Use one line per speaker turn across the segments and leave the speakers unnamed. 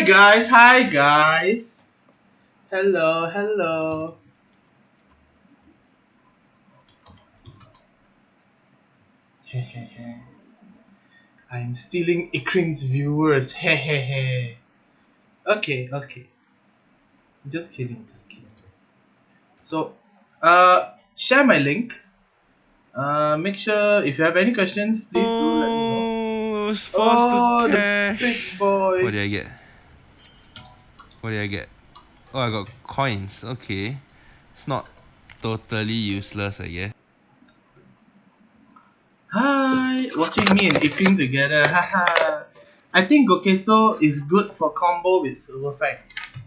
Hi guys. Hello. Hehehe. I'm stealing Ikrin's viewers. Hehehe. Okay. Just kidding. So, share my link. Make sure if you have any questions, please do let me know.
Oh, was forced to
Oh, the
cash.
big
What
boy.
did I get? What did I get? Oh, I got coins. Okay. It's not totally useless, I guess.
Hi, watching me and Ikrin together. Haha. I think Gokeso is good for combo with Silverfang.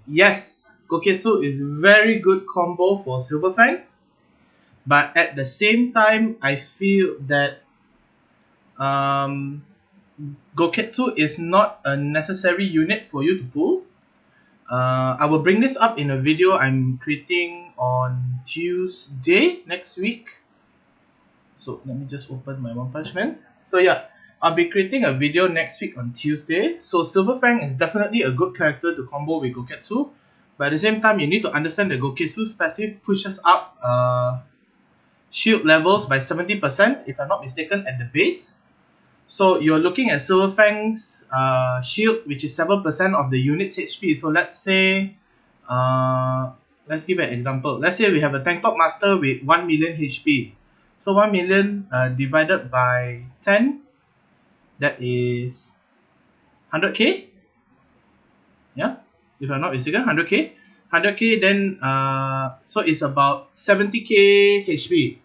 Yes, Goketsu is very good combo for Silverfang, but at the same time, I feel that um, Goketsu is not a necessary unit for you to pull. I will bring this up in a video I'm creating on Tuesday next week. So let me just open my One Punch Man. So yeah, I'll be creating a video next week on Tuesday. So Silverfang is definitely a good character to combo with Goketsu. But at the same time, you need to understand that Goketsu's passive pushes up shield levels by 70%, if I'm not mistaken, at the base. So you're looking at Silverfang's shield, which is 7% of the unit's HP. So let's give an example. Let's say we have a tank top master with 1 million HP. So 1 million divided by 10, that is 100k. Yeah, if I'm not mistaken, 100k. 100k, then so it's about 70k HP.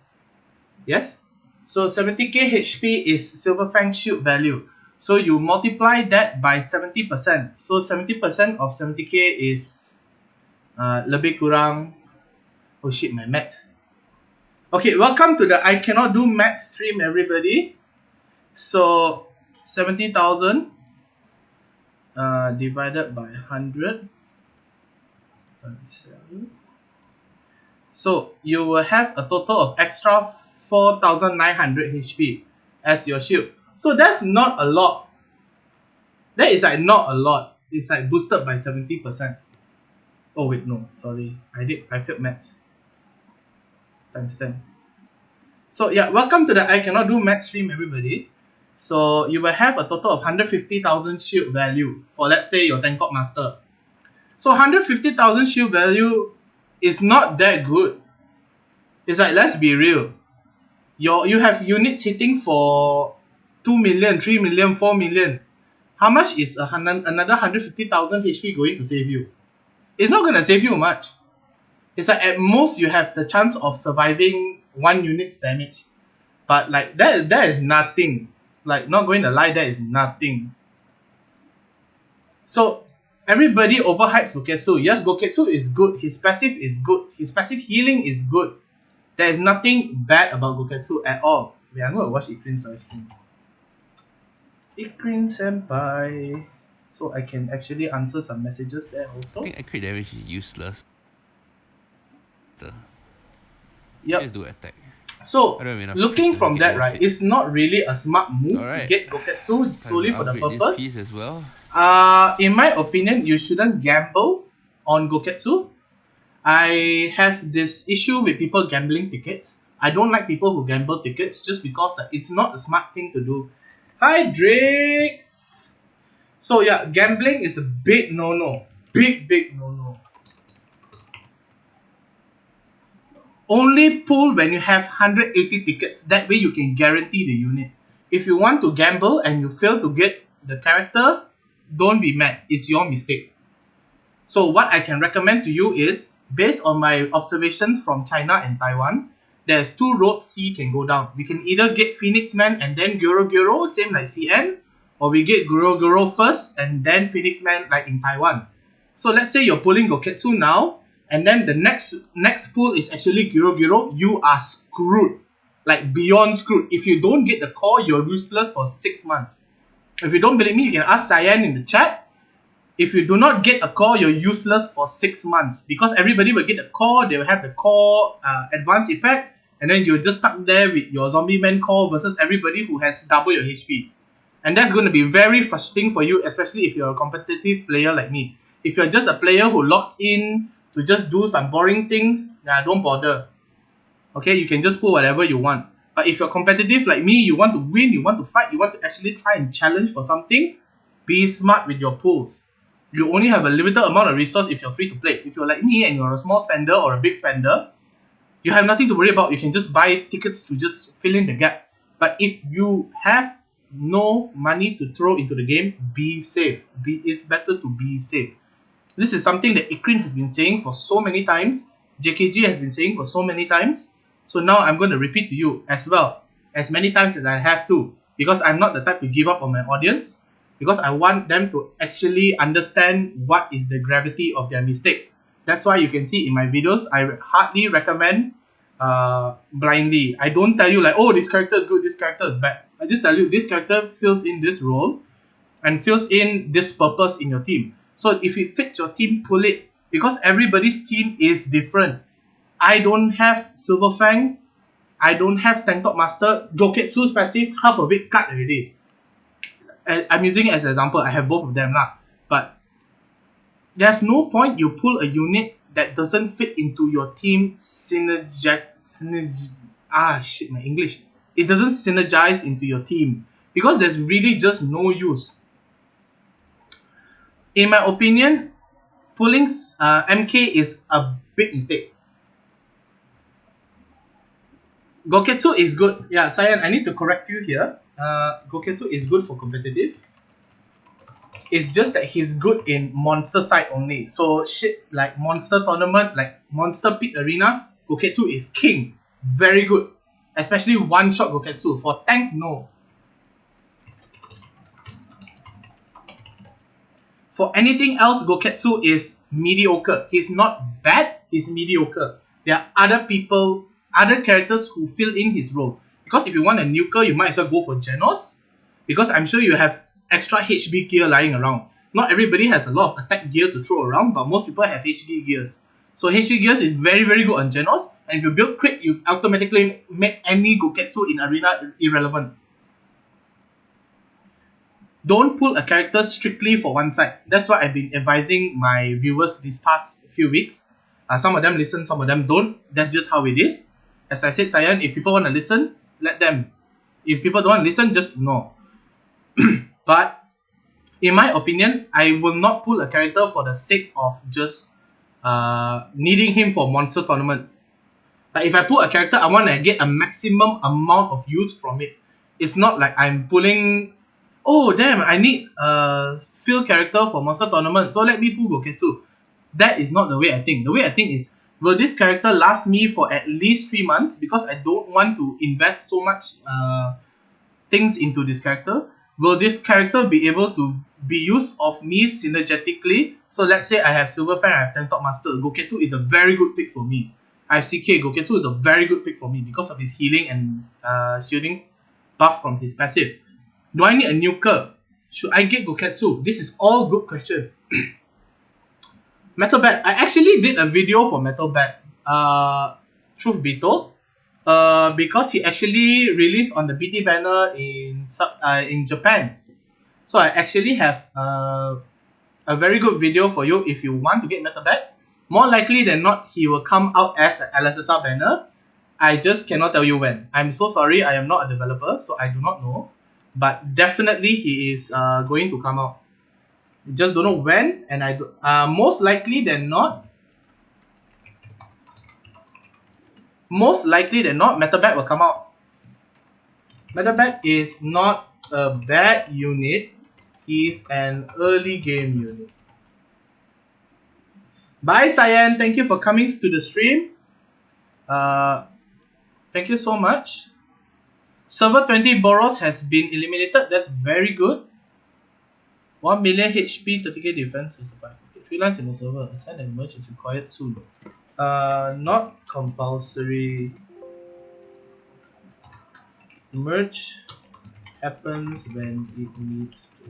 Yes? So 70k HP is Silverfang shield value. So you multiply that by 70%. So 70% of 70k is lebih kurang. Oh shit, my math. Okay, welcome to the I Cannot Do Math stream, everybody. So 70,000 divided by 100. So you will have a total of extra 4,900 HP as your shield. So that's not a lot. That is like not a lot. It's like boosted by 70%. Oh wait, no, sorry. I failed maths. Times 10. So yeah, welcome to the I Cannot Do Math stream, everybody. So you will have a total of 150,000 shield value for, let's say, your tank top master. So 150,000 shield value is not that good. It's like, let's be real. You have units hitting for 2 million, 3 million, 4 million. How much is another 150,000 HP going to save you? It's not going to save you much. It's like at most you have the chance of surviving one unit's damage. But like that is nothing. Like, not going to lie, that is nothing. So everybody overhypes Goketsu. Yes, Goketsu is good. His passive is good. His passive healing is good. There is nothing bad about Goketsu at all. Wait, I'm gonna watch Ikrin's live stream. Ikrin senpai. So I can actually answer some messages there
I
also.
think crit damage is useless.
Yep.
Just do attack.
So
I don't have enough
looking
crit to
from
make it
that,
worth
right,
it.
it's not really a smart move to
Alright.
get Goketsu
Time
solely
to
for the
upgrade this
purpose.
piece as well.
In my opinion, you shouldn't gamble on Goketsu. I have this issue with people gambling tickets. I don't like people who gamble tickets just because it's not a smart thing to do. Hi, Drakes! So yeah, gambling is a big no-no. Big no-no. Only pull when you have 180 tickets. That way you can guarantee the unit. If you want to gamble and you fail to get the character, don't be mad. It's your mistake. So what I can recommend to you is, based on my observations from China and Taiwan, there's two roads C can go down. We can either get Phoenix Man and then Guro, same like CN, or we get Guro first and then Phoenix Man like in Taiwan. So let's say you're pulling Goketsu now, and then the next pull is actually Guro, you are screwed. Like beyond screwed. If you don't get the core, you're useless for 6 months. If you don't believe me, you can ask Cyan in the chat. If you do not get a core, you're useless for 6 months, because everybody will get the core, they will have the core advanced effect, and then you're just stuck there with your zombie man core versus everybody who has double your HP. And that's going to be very frustrating for you, especially if you're a competitive player like me. If you're just a player who logs in to just do some boring things, don't bother. Okay, you can just pull whatever you want. But if you're competitive like me, you want to win, you want to fight, you want to actually try and challenge for something, be smart with your pulls. You only have a limited amount of resource if you're free to play. If you're like me and you're a small spender or a big spender, you have nothing to worry about. You can just buy tickets to just fill in the gap. But if you have no money to throw into the game, be safe. It's better to be safe. This is something that Ikrin has been saying for so many times. JKG has been saying for so many times. So now I'm going to repeat to you as well, as many times as I have to, because I'm not the type to give up on my audience, because I want them to actually understand what is the gravity of their mistake. That's why you can see in my videos, I hardly recommend blindly. I don't tell you like, oh, this character is good, this character is bad. I just tell you this character fills in this role and fills in this purpose in your team. So if it fits your team, pull it, because everybody's team is different. I don't have Silver Fang. I don't have Tank Top Master. Goketsu's passive, half of it cut already. I'm using it as an example. I have both of them lah. But there's no point you pull a unit that doesn't fit into your team my English. It doesn't synergize into your team because there's really just no use. In my opinion, pulling MK is a big mistake. Goketsu is good. Yeah, Cyan, I need to correct you here. Goketsu is good for competitive. It's just that he's good in monster side only. So shit like monster tournament, like monster pit arena, Goketsu is king. Very good. Especially one-shot Goketsu. For tank, no. For anything else, Goketsu is mediocre. He's not bad, he's mediocre. There are other people, other characters who fill in his role. Because if you want a nuker, you might as well go for Genos. Because I'm sure you have extra HB gear lying around. Not everybody has a lot of attack gear to throw around, but most people have HB gears. So HB gears is very, very good on Genos. And if you build crit, you automatically make any Goketsu in arena irrelevant. Don't pull a character strictly for one side. That's what I've been advising my viewers these past few weeks. Some of them listen, some of them don't. That's just how it is. As I said, Cyan, if people want to listen, let them. If people don't want to listen, just ignore. But in my opinion, I will not pull a character for the sake of just needing him for monster tournament. Like if I pull a character, I want to get a maximum amount of use from it. It's not like I'm pulling, oh damn, I need a field character for monster tournament, so let me pull Goketsu. That is not the way I think. The way I think is, will this character last me for at least 3 months, because I don't want to invest so much things into this character. Will this character be able to be used of me synergetically? So let's say I have Silver Fang, I have Tank Top Master. Goketsu is a very good pick for me. I have CK. Goketsu is a very good pick for me because of his healing and shielding buff from his passive. Do I need a nuker? Should I get Goketsu? This is all good question. Metal Bat. I actually did a video for Metal Bat. Truth be told, because he actually released on the BT banner in Japan. So I actually have a very good video for you if you want to get Metal Bat. More likely than not, he will come out as an LSSR banner. I just cannot tell you when. I'm so sorry, I am not a developer, so I do not know. But definitely he is going to come out. Just don't know when, and most likely than not, Metabat will come out. Metabat is not a bad unit. He's an early game unit. Bye, Cyan. Thank you for coming to the stream. Thank you so much. Server 20 Boros has been eliminated. That's very good. 1 million HP, 30k defense is the okay, freelance in the server. Assign and merge is required soon. Not compulsory. Merge happens when it needs to.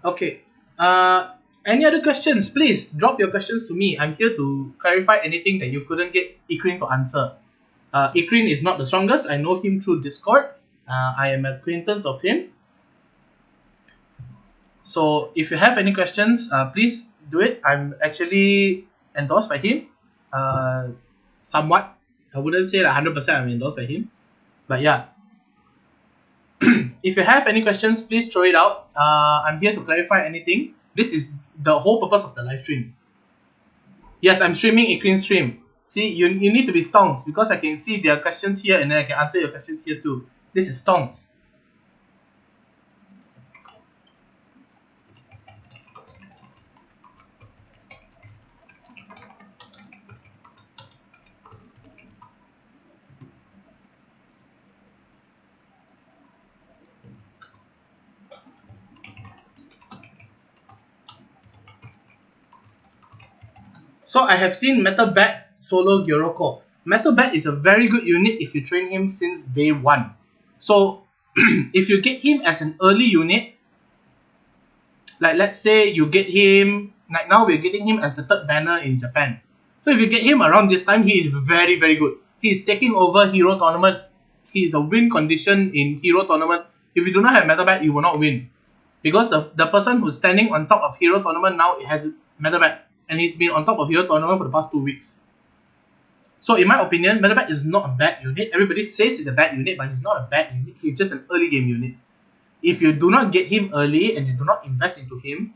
Okay. Any other questions? Please drop your questions to me. I'm here to clarify anything that you couldn't get Ikrin to answer. Ikrin is not the strongest. I know him through Discord. I am acquaintance of him. So if you have any questions, please do it. I'm actually endorsed by him. Uh, Somewhat. I wouldn't say that 100% I'm endorsed by him. But yeah, if you have any questions, please throw it out. I'm here to clarify anything. This is the whole purpose of the live stream. Yes, I'm streaming a clean stream. See, you need to be stonks because I can see their questions here and then I can answer your questions here too. This is stonks. So I have seen Metal Bat solo Gyoro. Metal Bat is a very good unit if you train him since day one. So if you get him as an early unit, like let's say you get him, like now we're getting him as the third banner in Japan. So if you get him around this time, he is very, very good. He is taking over Hero Tournament. He is a win condition in Hero Tournament. If you do not have Metal Bat, you will not win. Because the person who's standing on top of Hero Tournament now has Metal Bat. And he's been on top of Hero Tournament for the past 2 weeks. So in my opinion, Metal Bat is not a bad unit. Everybody says he's a bad unit, but he's not a bad unit. He's just an early game unit. If you do not get him early and you do not invest into him,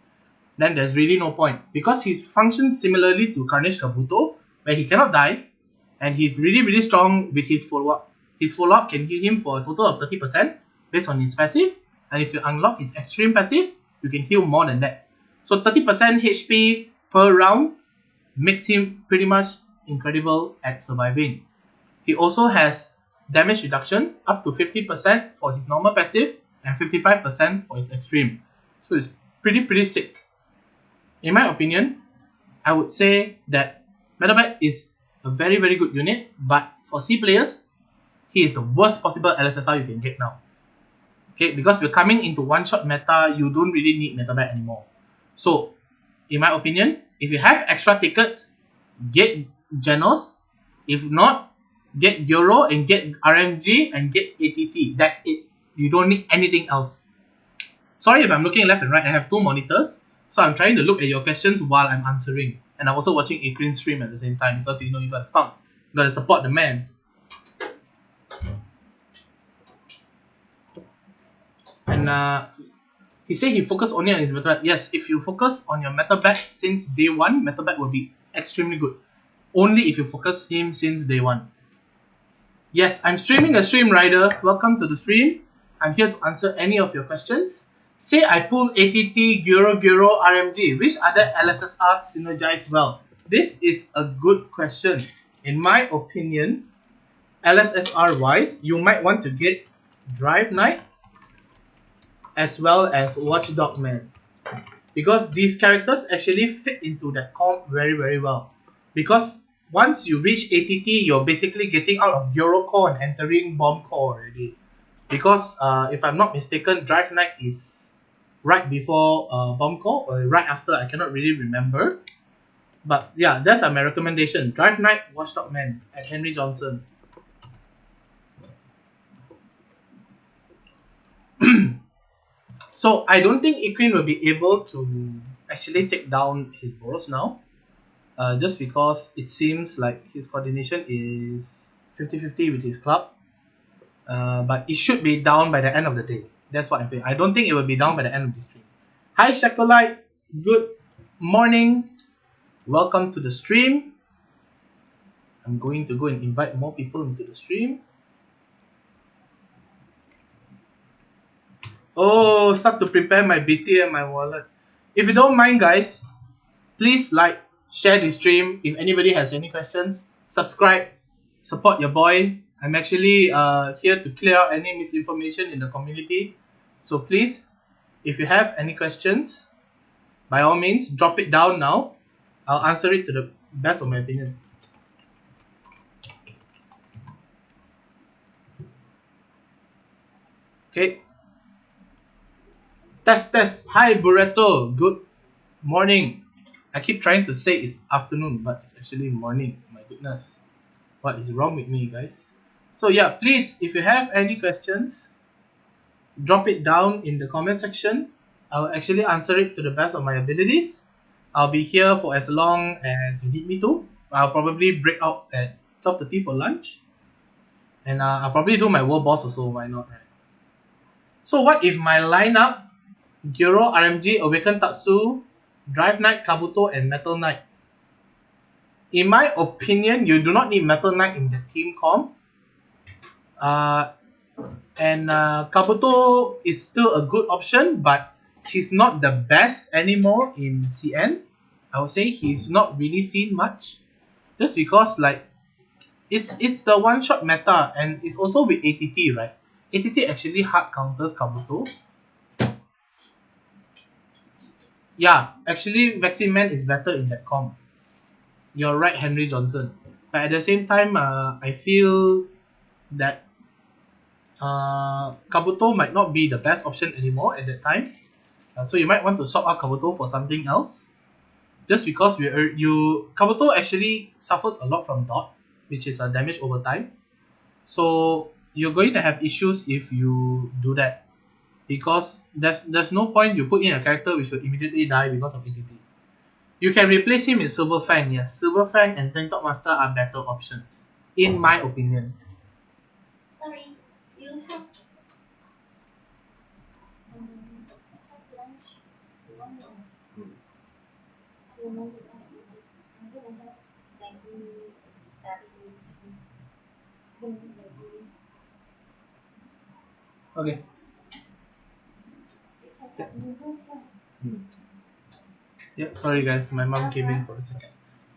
then there's really no point. Because he functions similarly to Carnage Kabuto, where he cannot die, and he's really, really strong with his follow-up. His follow-up can heal him for a total of 30% based on his passive, and if you unlock his extreme passive, you can heal more than that. So 30% HP per round makes him pretty much incredible at surviving. He also has damage reduction up to 50% for his normal passive and 55% for his extreme. So it's pretty sick. In my opinion, I would say that Metal Bat is a very, very good unit, but for C players, he is the worst possible LSSR you can get now. Okay, because we're coming into one-shot meta, you don't really need Metal Bat anymore. So, in my opinion, if you have extra tickets, get Genos. If not, get Euro and get RMG and get ATT. That's it. You don't need anything else. Sorry if I'm looking left and right. I have 2 monitors. So I'm trying to look at your questions while I'm answering. And I'm also watching a green stream at the same time because you know you got stunts. You gotta support the man. And he said he focused only on his Metal Bat. Yes, if you focus on your Metal Bat since day 1, Metal Bat will be extremely good. Only if you focus him since day 1. Yes, I'm streaming a stream, Rider. Welcome to the stream. I'm here to answer any of your questions. Say I pull ATT, Gyoro, RMG. Which other LSSRs synergize well? This is a good question. In my opinion, LSSR wise, you might want to get Drive Knight as well as Watchdog Man. Because these characters actually fit into that comp very, very well. Because once you reach ATT, you're basically getting out of Gyoro Core and entering Bomb Core already. Because if I'm not mistaken, Drive Knight is right before Bomb Core or right after, I cannot really remember. But yeah, that's my recommendation. Drive Knight, Watchdog Man at Henry Johnson. So I don't think Ikrin will be able to actually take down his Boros now. Just because it seems like his coordination is 50-50 with his club. But it should be down by the end of the day. That's what I'm saying. I don't think it will be down by the end of the stream. Hi Shakolite, good morning. Welcome to the stream. I'm going to go and invite more people into the stream. Oh, start to prepare my BT and my wallet. If you don't mind, guys, please like, share the stream. If anybody has any questions, subscribe, support your boy. I'm actually here to clear out any misinformation in the community. So please, if you have any questions, by all means, drop it down now. I'll answer it to the best of my opinion. Okay. Test. Hi, Burrito. Good morning. I keep trying to say it's afternoon, but it's actually morning. My goodness. What is wrong with me, guys? So yeah, please, if you have any questions, drop it down in the comment section. I'll actually answer it to the best of my abilities. I'll be here for as long as you need me to. I'll probably break out at 12:30 for lunch. And I'll probably do my world boss also, why not, right? So what if my lineup, Gyro, RMG, Awaken Tatsu, Drive Knight, Kabuto, and Metal Knight? In my opinion, you do not need Metal Knight in the team comp. And Kabuto is still a good option, but he's not the best anymore in CN. I would say he's not really seen much, just because like it's the one shot meta, and it's also with ATT, right? ATT actually hard counters Kabuto. Yeah, actually Vaccine Man is better in that comp. You're right, Henry Johnson. But at the same time, I feel that Kabuto might not be the best option anymore at that time. So you might want to swap out Kabuto for something else. Just because Kabuto actually suffers a lot from dot, which is a damage over time. So you're going to have issues if you do that. Because there's no point you put in a character which will immediately die because of ATT. You can replace him with Silver Fang, yes. Silver Fang and Tank Top Master are better options, in my opinion.
Sorry, you have lunch. You want to you know I'm gonna have Maggie, Maggie.
Okay.
You can have noodles, right?
Yeah, sorry guys, my mom came in for a second.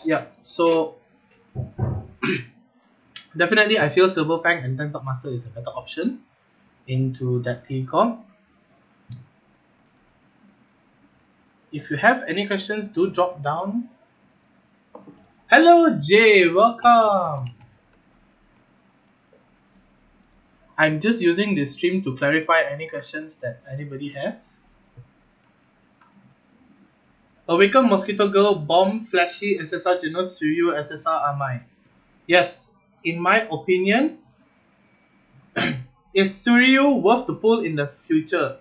Yeah, so definitely I feel Silver Fang and Tank Top Master is a better option into that team comp. If you have any questions, do drop down. Hello Jay, welcome. I'm just using this stream to clarify any questions that anybody has. Awaken Mosquito Girl, Bomb, Flashy, SSR Genos, Suryu, SSR Amai. Yes, in my opinion, is Suryu worth the pull in the future?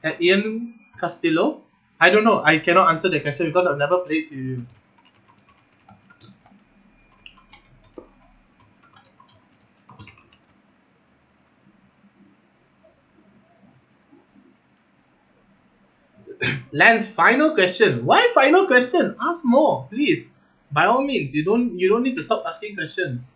At Ian Castillo? I don't know. I cannot answer the question because I've never played Suryu. Lance, final question. Why final question? Ask more, please. By all means, you don't need to stop asking questions.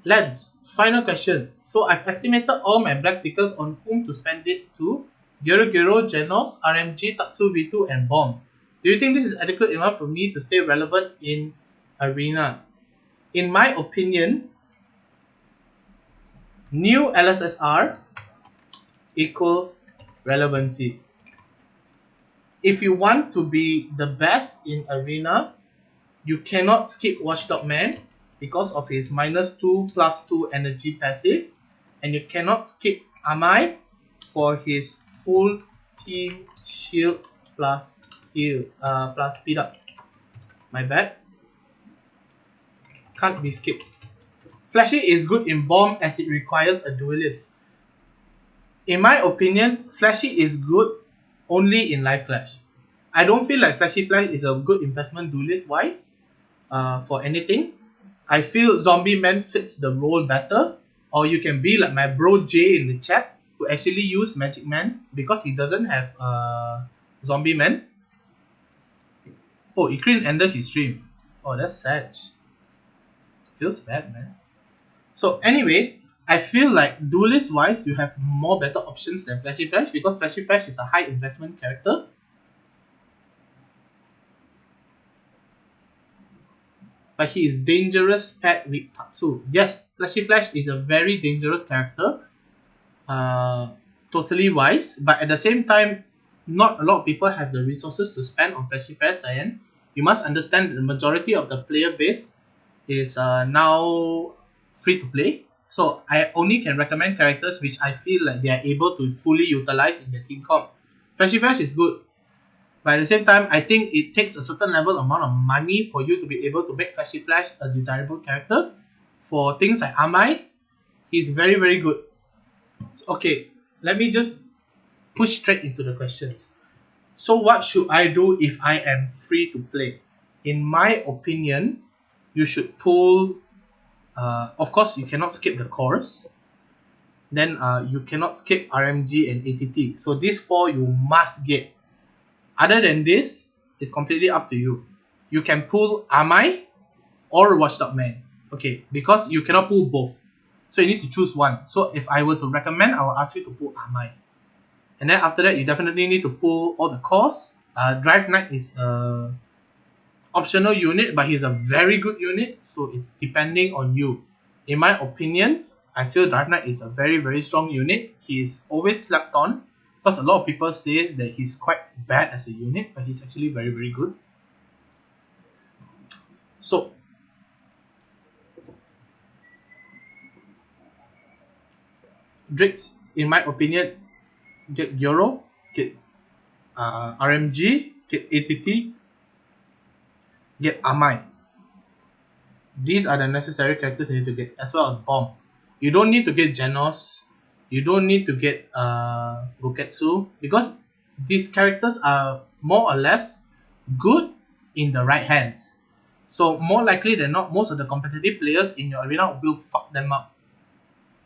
Lance, final question. So I've estimated all my black tickets on whom to spend it to. Gyro Gyro, Genos, RMG, Tatsu V2, and Bomb. Do you think this is adequate enough for me to stay relevant in Arena? In my opinion, new LSSR equals relevancy. If you want to be the best in Arena, you cannot skip Watchdog Man because of his -2/+2 energy passive, and you cannot skip Amai for his full team shield plus heal plus speed up. My bad. Can't be skipped. Flashy is good in Bomb as it requires a duelist. In my opinion, Flashy is good only in Live Clash. I don't feel like Flashy Flash is a good investment duelist wise for anything. I feel Zombie Man fits the role better. Or you can be like my bro Jay in the chat who actually use Magic Man because he doesn't have Zombie Man. Oh, Ikrin ended his stream. Oh, that's sad. Feels bad, man. So anyway, I feel like duelist wise, you have more better options than Flashy Flash because Flashy Flash is a high investment character. But he is dangerous paired with Tatsu. Yes, Flashy Flash is a very dangerous character. Totally wise, but at the same time, not a lot of people have the resources to spend on Flashy Flash, Cyan. You must understand that the majority of the player base is now free to play. So I only can recommend characters which I feel like they are able to fully utilize in the team comp. Flashy Flash is good, but at the same time, I think it takes a certain level amount of money for you to be able to make Flashy Flash a desirable character. For things like Amai, he's very, very good. Okay, let me just push straight into the questions. So what should I do if I am free to play? In my opinion, you should pull. Of course, you cannot skip the cores. Then you cannot skip RMG and ATT. So these four you must get. Other than this, it's completely up to you. You can pull Amai or Watchdog Man. Okay, because you cannot pull both. So you need to choose one. So if I were to recommend, I will ask you to pull Amai. And then after that, you definitely need to pull all the cores. Drive Knight is a optional unit, but he's a very good unit, so it's depending on you. In my opinion, I feel Drive Knight is a very, very strong unit. He is always slept on because a lot of people say that he's quite bad as a unit, but he's actually very, very good. So, Drakes, in my opinion, get Gyoro, get RMG, get ATT, get Amai. These are the necessary characters you need to get, as well as Bomb. You don't need to get Genos. You don't need to get Goketsu, because these characters are more or less good in the right hands. So more likely than not, most of the competitive players in your arena will fuck them up.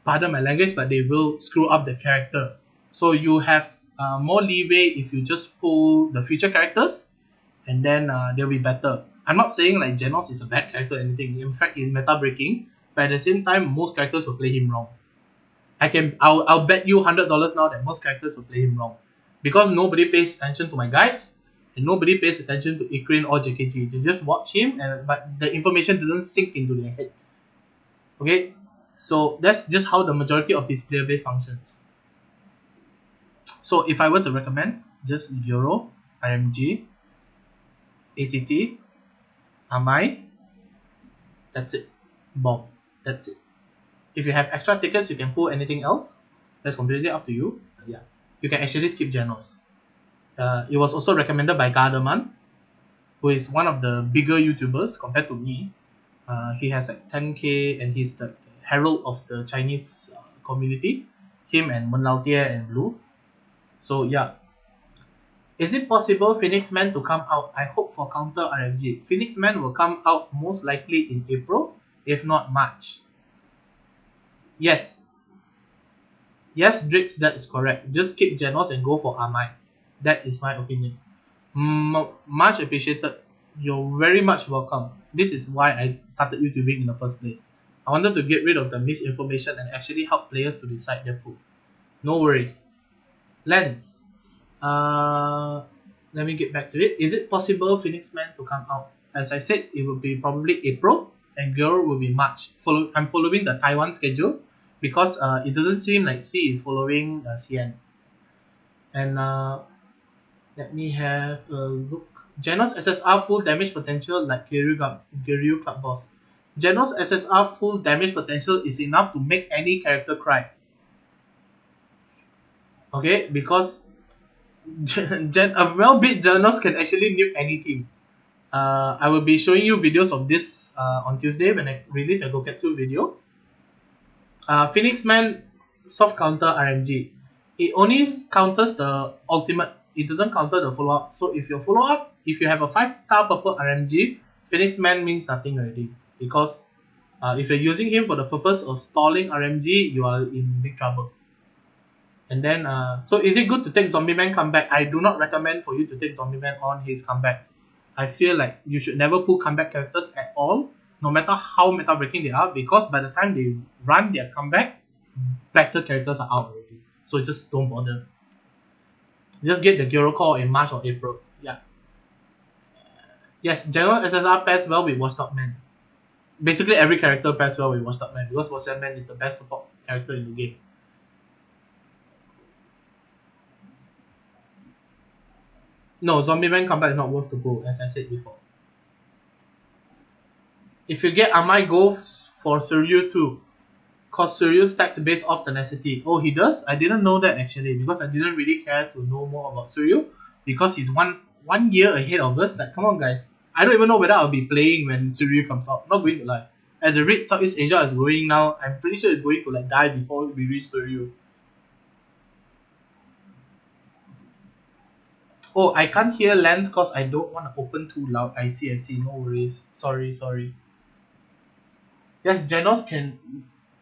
Pardon my language, but they will screw up the character. So you have more leeway if you just pull the future characters, and then they'll be better. I'm not saying like Genos is a bad character or anything. In fact, he's meta breaking, but at the same time, most characters will play him wrong. I'll bet you $100 now that most characters will play him wrong, because nobody pays attention to my guides and nobody pays attention to Ikrin or JKG. They just watch him, but the information doesn't sink into their head. Okay, so that's just how the majority of these player base functions. So if I were to recommend, just Euro, RMG, ATT, Amai, that's it. Bomb, that's it. If you have extra tickets, you can pull anything else. That's completely up to you. Yeah, you can actually skip Genos. It was also recommended by Gardaman, who is one of the bigger YouTubers compared to me. He has like 10k and he's the herald of the Chinese community. Him and Monlautier and Blue. So yeah. Is it possible Phoenix Man to come out? I hope for counter RMG. Phoenix Man will come out most likely in April, if not March. Yes. Yes, Drix, that is correct. Just skip Genos and go for Amai. That is my opinion. Much appreciated. You're very much welcome. This is why I started YouTubing in the first place. I wanted to get rid of the misinformation and actually help players to decide their pool. No worries. Lens. Let me get back to it. Is it possible Phoenix Man to come out? As I said, it will be probably April and Girl will be March. I'm following the Taiwan schedule because it doesn't seem like C is following CN. And let me have a look. Genos SSR full damage potential like Giryu Club Boss. Genos SSR full damage potential is enough to make any character cry. Okay, because a well-built Genos can actually nuke any team. I will be showing you videos of this on Tuesday when I release a Goketsu video. Phoenix Man soft counter RMG. It only counters the ultimate. It doesn't counter the follow-up. So if your follow-up, if you have a 5-star purple RMG, Phoenix Man means nothing already. Because if you're using him for the purpose of stalling RMG, you are in big trouble. And then, so is it good to take Zombie Man comeback? I do not recommend for you to take Zombie Man on his comeback. I feel like you should never pull comeback characters at all, no matter how meta breaking they are, because by the time they run their comeback, better characters are out already. So just don't bother. Just get the Gyro Core in March or April. Yeah. Yes, General SSR pairs well with Watchdog Man. Basically every character pairs well with Watchdog Man because Watchdog Man is the best support character in the game. No, Zombie Man comeback is not worth the pull, as I said before. If you get Amai goes for Suryu too. Cause Suryu stacks based off tenacity. Oh, he does? I didn't know that actually, because I didn't really care to know more about Suryu, because he's one year ahead of us. Like, come on guys. I don't even know whether I'll be playing when Suryu comes out. Not going to lie. At the rate Southeast Asia is going now, I'm pretty sure it's going to like die before we reach Suryu. Oh, I can't hear Lens because I don't want to open too loud. I see. No worries. Sorry. Yes, Genos can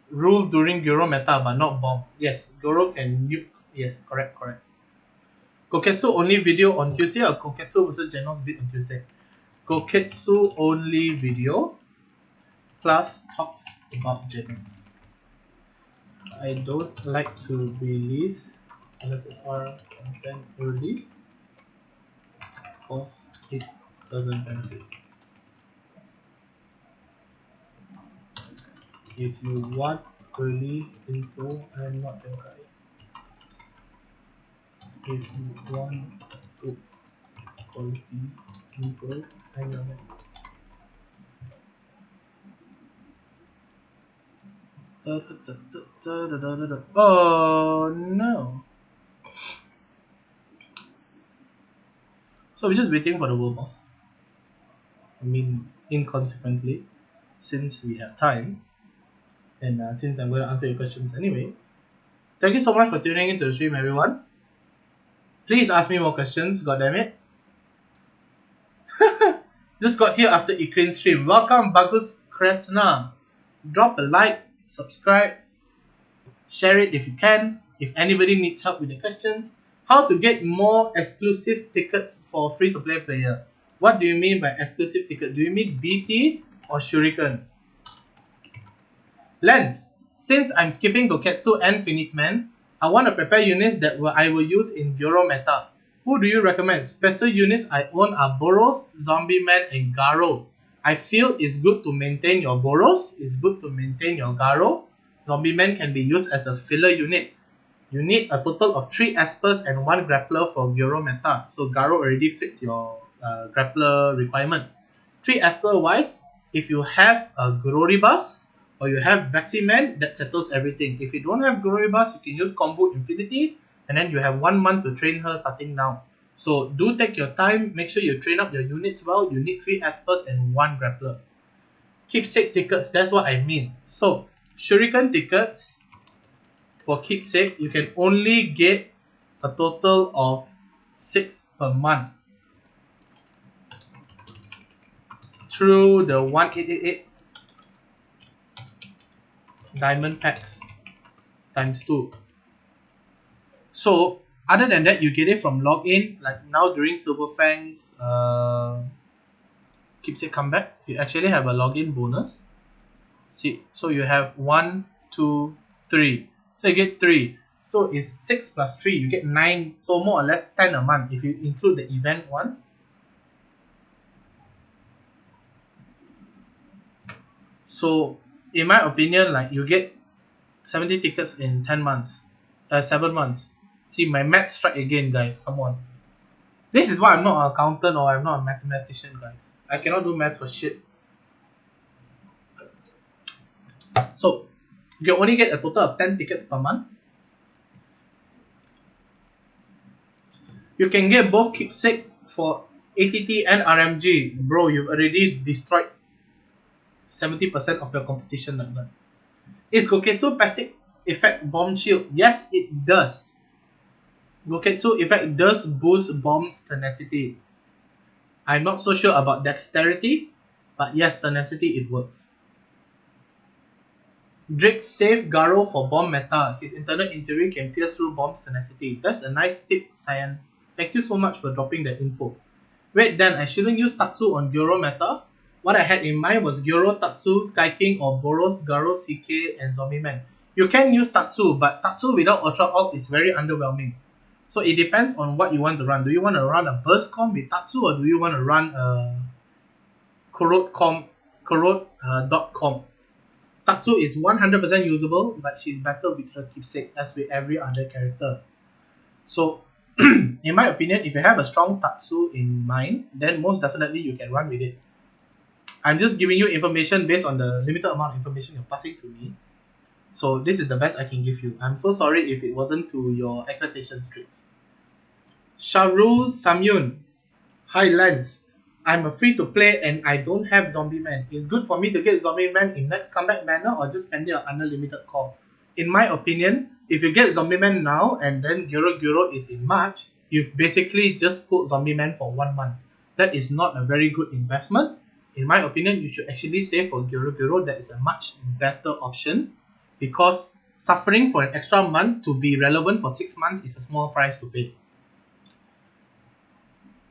rule during Gyro meta, but not bomb. Yes, Gyro can nuke. Yes, correct. Koketsu only video on Tuesday or Koketsu versus Genos vid on Tuesday? Koketsu only video plus talks about Genos. I don't like to release LSSR content early because it doesn't benefit. If you want early info, I'm not your guy. If you want good quality info, I'm your man. Oh no. So we're just waiting for the world boss. I mean, inconsequently, since we have time, and since I'm going to answer your questions anyway. Thank you so much for tuning into the stream, everyone. Please ask me more questions, God damn it. Just got here after Ukraine stream. Welcome, Bagus Kresna. Drop a like, subscribe, share it if you can. If anybody needs help with the questions, how to get more exclusive tickets for free-to-play player. What do you mean by exclusive ticket? Do you mean BT or Shuriken? Lens, since I'm skipping Goketsu and Phoenix Man, I want to prepare units that I will use in Gyro meta. Who do you recommend? Special units I own are Boros, Zombie Man, and Garo. I feel it's good to maintain your Boros, it's good to maintain your Garo. Zombie Man can be used as a filler unit. You need a total of 3 Espers and 1 Grappler for Gyro meta, so Garo already fits your Grappler requirement. 3 Esper wise, if you have a Gloribus or you have Vaximan, that settles everything. If you don't have Gloribus, you can use Combo Infinity, and then you have 1 month to train her starting now. So do take your time, make sure you train up your units well. You need 3 Espers and 1 Grappler. Keepsake tickets, that's what I mean. So Shuriken tickets for Keepsake, you can only get a total of 6 per month through the 1888 diamond packs times 2. So other than that, you get it from login. Like now during Silverfang's Keepsake comeback, you actually have a login bonus. See, so you have 1, 2, 3. So you get 3. So it's 6 plus 3, you get 9. So more or less 10 a month if you include the event one. So in my opinion, like you get 70 tickets in 10 months. 7 months. See, my math strike again, guys. Come on. This is why I'm not an accountant or I'm not a mathematician, guys. I cannot do math for shit. So, you only get a total of 10 tickets per month. You can get both Keepsake for ATT and RMG. Bro, you've already destroyed 70% of your competition like that. Is Goketsu passive effect bomb shield? Yes, it does. Goketsu effect does boost bomb's tenacity. I'm not so sure about dexterity, but yes, tenacity it works. Drake save Garo for bomb meta. His internal injury can pierce through bomb's tenacity. That's a nice tip, Cyan. Thank you so much for dropping that info. Wait, then I shouldn't use Tatsu on Gyro meta? What I had in mind was Gyro, Tatsu, Sky King, or Boros, Garo, CK, and Zombie Man. You can use Tatsu, but Tatsu without Ultra Alt is very underwhelming. So it depends on what you want to run. Do you want to run a burst comp with Tatsu, or do you want to run a corrode dot comp? Tatsu is 100% usable, but she's better with her Keepsake as with every other character. So, in my opinion, if you have a strong Tatsu in mind, then most definitely you can run with it. I'm just giving you information based on the limited amount of information you're passing to me. So this is the best I can give you. I'm so sorry if it wasn't to your expectations, Tricks. Sharu Samyun. Hi Lens. I'm a free to play and I don't have Zombie Man. It's good for me to get Zombie Man in next comeback banner or just spend it on unlimited call. In my opinion, if you get Zombie Man now and then Gyro is in March, you've basically just put Zombie Man for 1 month. That is not a very good investment. In my opinion, you should actually save for Gyro Gyro. That is a much better option, because suffering for an extra month to be relevant for 6 months is a small price to pay.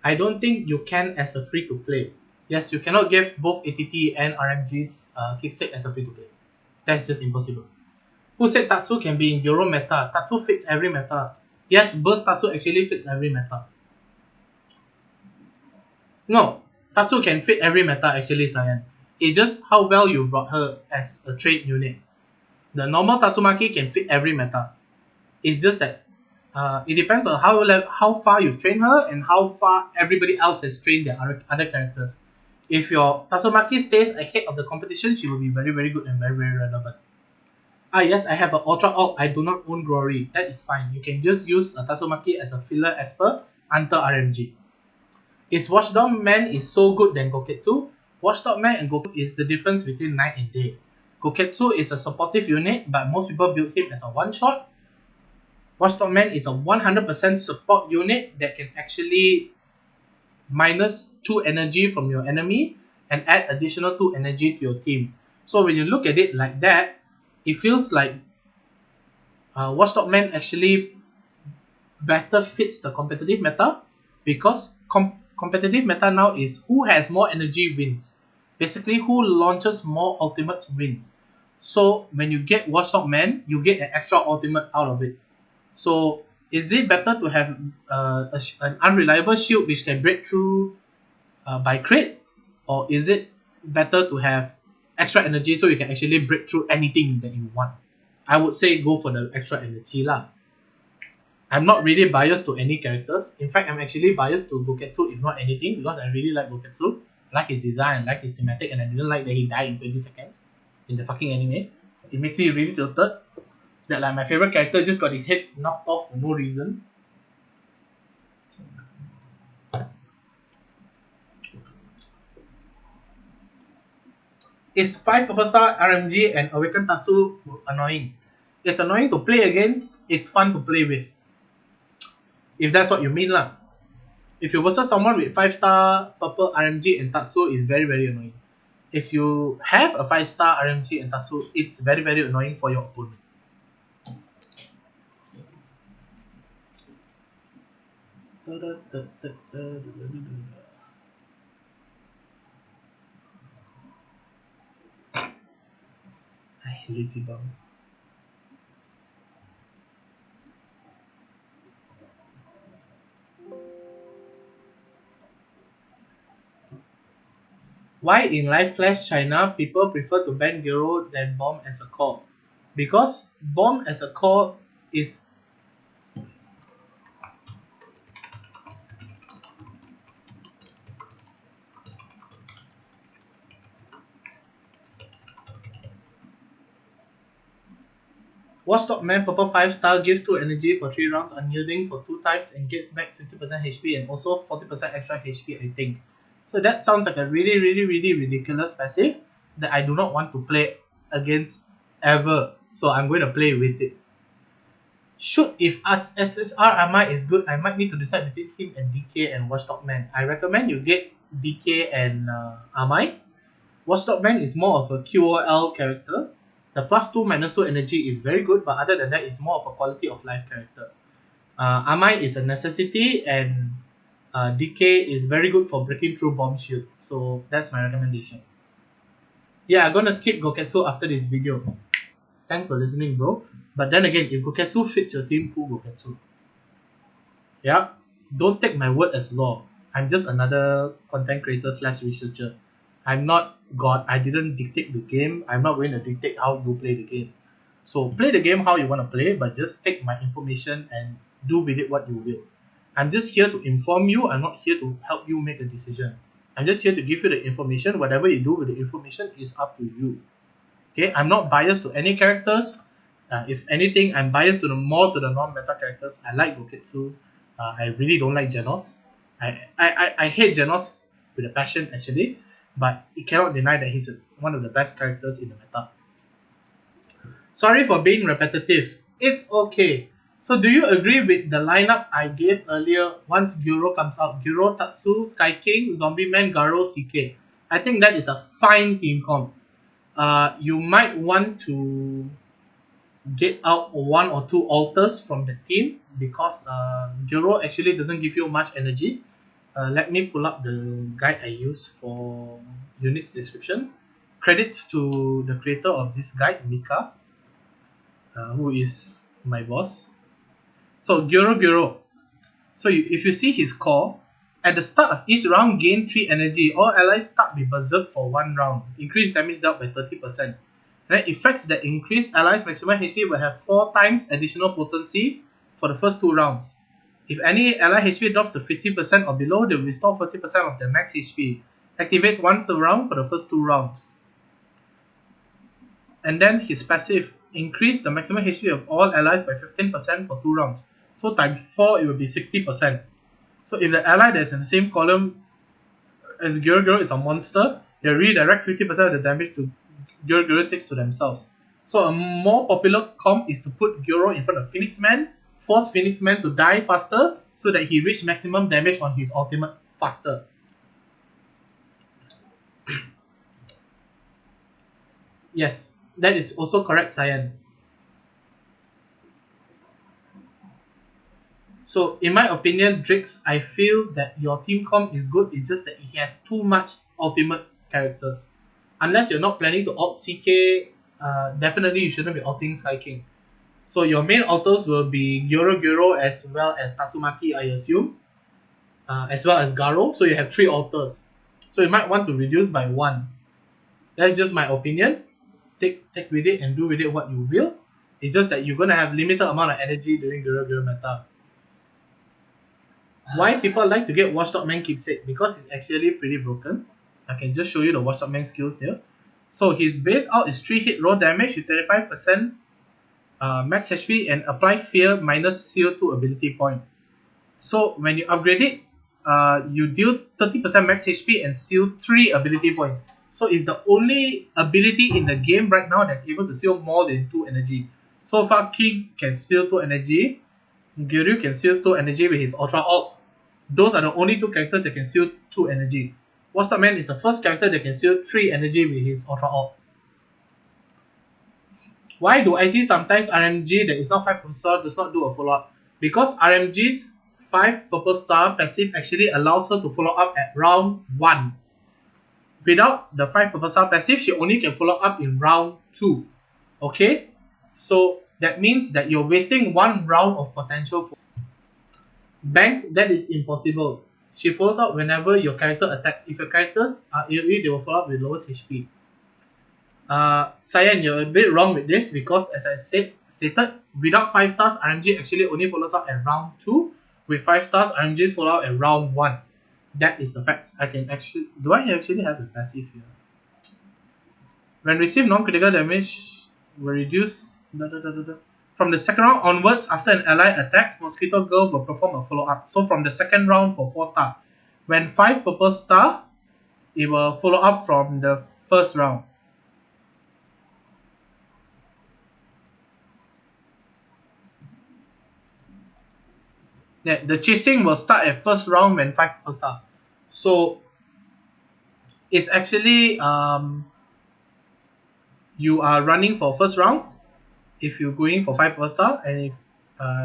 I don't think you can as a free to play. Yes, you cannot give both ATT and RMG's kickset as a free to play. That's just impossible. Who said Tatsu can be in Euro meta? Tatsu fits every meta. Yes, Burst Tatsu actually fits every meta. No, Tatsu can fit every meta actually, Cyan. It's just how well you brought her as a trade unit. The normal Tatsumaki can fit every meta. It's just that it depends on how far you've trained her and how far everybody else has trained their other characters. If your Tatsumaki stays ahead of the competition, she will be very, very good and very, very relevant. Ah, yes, I have an Ultra Orc. I do not own Glory. That is fine. You can just use a Tatsumaki as a filler as per until RMG. Is Watchdog Man is so good than Goketsu? Watchdog Man and Goketsu is the difference between night and day. Goketsu is a supportive unit, but most people build him as a one-shot. Watchdog Man is a 100% support unit that can actually minus 2 energy from your enemy and add additional 2 energy to your team. So when you look at it like that, it feels like Watchdog Man actually better fits the competitive meta, because competitive meta now is who has more energy wins. Basically, who launches more ultimates wins. So when you get Watchdog Man, you get an extra ultimate out of it. So is it better to have an unreliable shield which can break through by crit, or is it better to have extra energy so you can actually break through anything that you want? I would say go for the extra energy lah. I'm not really biased to any characters. In fact, I'm actually biased to Goketsu if not anything, because I really like Goketsu. I like his design, I like his thematic, and I didn't like that he died in 20 seconds in the fucking anime. It makes me really tilted that like my favorite character just got his head knocked off for no reason. Is 5 Purple Star RMG and Awakened Tatsu annoying? It's annoying to play against, it's fun to play with. If that's what you mean lah. If you versus someone with 5-star Purple RMG and Tatsu, it's very, very annoying. If you have a 5-star RMG and Tatsu, it's very, very annoying for your opponent. Lazy bum. Why in Live Clash China people prefer to ban Gero than Bomb as a core? Because Bomb as a core is Watchdog Man Purple 5-star gives 2 energy for 3 rounds, unyielding for 2 times, and gets back 50% HP and also 40% extra HP, I think. So that sounds like a really, really, really ridiculous passive that I do not want to play against ever. So I'm going to play with it. Should if as SSR Amai is good, I might need to decide between him and DK and Watchdog Man. I recommend you get DK and Amai. Watchdog Man is more of a QOL character. The +2 -2 energy is very good, but other than that, it's more of a quality of life character. Amai is a necessity, and DK is very good for breaking through bomb shield. So that's my recommendation. Yeah, I'm gonna skip Goketsu after this video. Thanks for listening, bro. But then again, if Goketsu fits your team, pull Goketsu. Yeah, don't take my word as law. I'm just another content creator / researcher. I'm not God. I didn't dictate the game. I'm not going to dictate how you play the game. So play the game how you want to play, but just take my information and do with it what you will. I'm just here to inform you. I'm not here to help you make a decision. I'm just here to give you the information. Whatever you do with the information is up to you. Okay, I'm not biased to any characters. If anything, I'm biased to the non-meta characters. I like Goketsu. I really don't like Genos. I hate Genos with a passion actually, but it cannot deny that he's one of the best characters in the meta. Sorry for being repetitive. It's okay. So do you agree with the lineup I gave earlier once Gyro comes out? Gyro, Tatsu, Sky King, Zombie Man, Garo, CK. I think that is a fine team comp. You might want to get out one or two alters from the team because Gyro actually doesn't give you much energy. Let me pull up the guide I use for units description. Credits to the creator of this guide, Mika, who is my boss. So Gyro. So if you see his core, at the start of each round, gain 3 energy. All allies start with Berserk for 1 round. Increase damage dealt by 30%. Then effects that increase allies' maximum HP will have 4 times additional potency for the first 2 rounds. If any ally HP drops to 50% or below, they will restore 40% of their max HP. Activates once per round for the first 2 rounds. And then his passive, increase the maximum HP of all allies by 15% for 2 rounds. So times 4, it will be 60%. So if the ally that's in the same column as Gyro is a monster, they redirect 50% of the damage to Gyro takes to themselves. So a more popular comp is to put Gyro in front of Phoenix Man, force Phoenix Man to die faster so that he reach maximum damage on his ultimate faster. Yes, that is also correct, Cyan. So in my opinion, Drix, I feel that your team comp is good. It's just that he has too much ultimate characters. Unless you're not planning to alt CK, definitely you shouldn't be alting Sky King. So your main alters will be Gyro as well as Tatsumaki, I assume, as well as Garo. So you have 3 alters. So you might want to reduce by 1. That's just my opinion. Take with it and do with it what you will. It's just that you're gonna have limited amount of energy during Gyro meta. Why people like to get Watchdog Man keepsake? Because it's actually pretty broken. I can just show you the Watchdog Man skills here. So his base out is 3 hit roll damage with 35% max HP and apply fear minus CO2 ability point. So when you upgrade it, you deal 30% max HP and seal 3 ability points. So it's the only ability in the game right now that's able to seal more than 2 energy. So far, King can seal 2 energy. Gyoryu can seal 2 energy with his Ultra Alt. Those are the only 2 characters that can seal 2 energy. Watchdog Man is the first character that can seal 3 energy with his Ultra Alt. Why do I see sometimes RMG that is not 5 per star does not do a follow up? Because RMG's 5 purple star passive actually allows her to follow up at round 1. Without the 5 purple star passive, she only can follow up in round 2. Okay? So that means that you're wasting 1 round of potential. Bank, that is impossible. She follows up whenever your character attacks. If your characters are AoE, they will follow up with lowest HP. Cyan, you're a bit wrong with this because as I stated, without 5 stars, RMG actually only follows up at round 2. With 5 stars, RMGs follow up at round 1. That is the fact. I can actually... Do I actually have the passive here? When receive non-critical damage, will reduce... From the second round onwards, after an ally attacks, Mosquito Girl will perform a follow-up. So from the second round for 4 star. When 5 purple star, it will follow up from the first round. Yeah, the chasing will start at first round when 5 purple star. So it's actually you are running for first round if you're going for 5 purple star, and if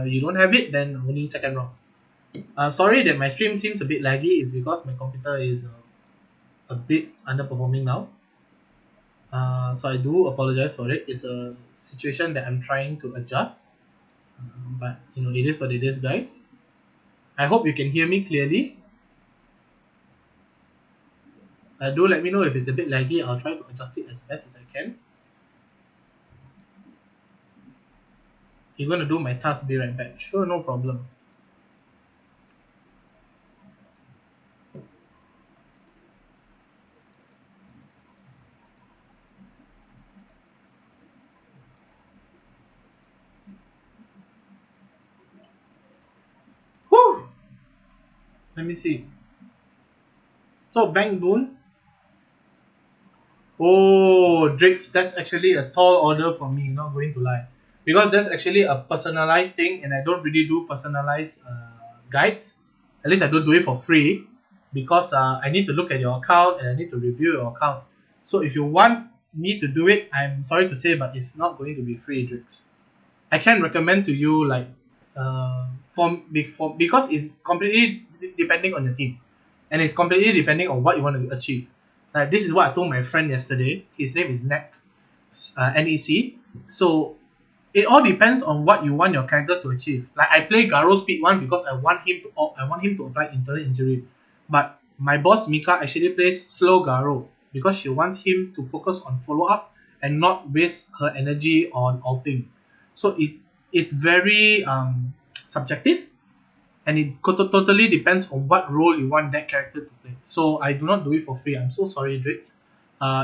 you don't have it, then only second round. Sorry that my stream seems a bit laggy. It's because my computer is a bit underperforming now. So I do apologize for it. It's a situation that I'm trying to adjust. But you know, it is what it is, guys. I hope you can hear me clearly. Do let me know if it's a bit laggy. I'll try to adjust it as best as I can. You're gonna do my task, be right back. Sure, no problem. Whew! Let me see. So Bang Boon. Oh, Drakes, that's actually a tall order for me, not going to lie. because that's actually a personalized thing, and I don't really do personalized guides. At least I don't do it for free, because I need to look at your account and I need to review your account. So if you want me to do it, I'm sorry to say, but it's not going to be free, Drix. I can recommend to you, like, because it's completely depending on the team, and it's completely depending on what you want to achieve. Like, this is what I told my friend yesterday. His name is Nec, NEC. So it all depends on what you want your characters to achieve. Like, I play Garo Speed 1 because I want him to apply internal injury. But my boss Mika actually plays slow Garo because she wants him to focus on follow up and not waste her energy on ulting. So it is very subjective, and it totally depends on what role you want that character to play. So I do not do it for free. I'm so sorry, Drix.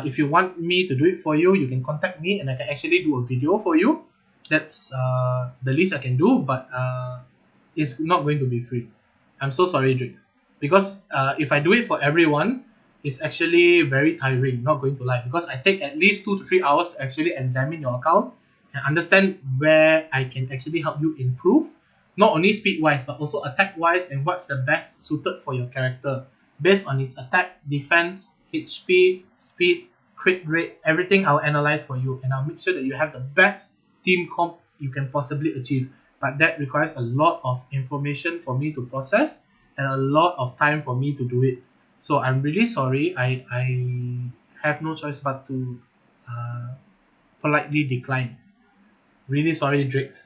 If you want me to do it for you, you can contact me and I can actually do a video for you. That's the least I can do, but it's not going to be free. I'm so sorry, Drix. Because if I do it for everyone, it's actually very tiring, not going to lie. Because I take at least 2 to 3 hours to actually examine your account and understand where I can actually help you improve, not only speed wise but also attack wise, and what's the best suited for your character based on its attack, defense, HP, speed, crit rate. Everything I'll analyze for you, and I'll make sure that you have the best team comp you can possibly achieve. But that requires a lot of information for me to process and a lot of time for me to do it. So I'm really sorry. I have no choice but to uh, politely decline. Really sorry, Drix.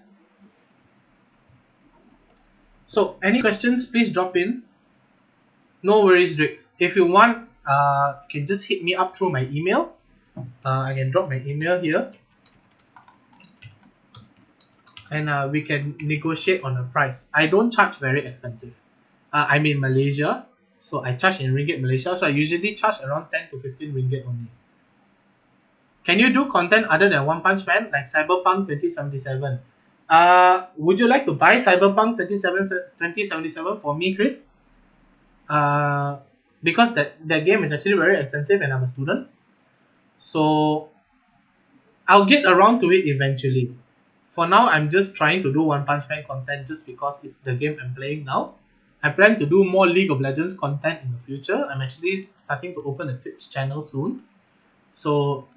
So any questions, please drop in. No worries, Drix. If you want, you can just hit me up through my email. I can drop my email here, and we can negotiate on the price. I don't charge very expensive. I'm in Malaysia, so I charge in ringgit Malaysia. So I usually charge around 10 to 15 ringgit only. Can you do content other than One Punch Man, like Cyberpunk 2077? Would you like to buy Cyberpunk 2077 for me, Chris? Uh, because that game is actually very expensive and I'm a student. So I'll get around to it eventually. For now, I'm just trying to do One Punch Man content just because it's the game I'm playing now. I plan to do more League of Legends content in the future. I'm actually starting to open a Twitch channel soon. So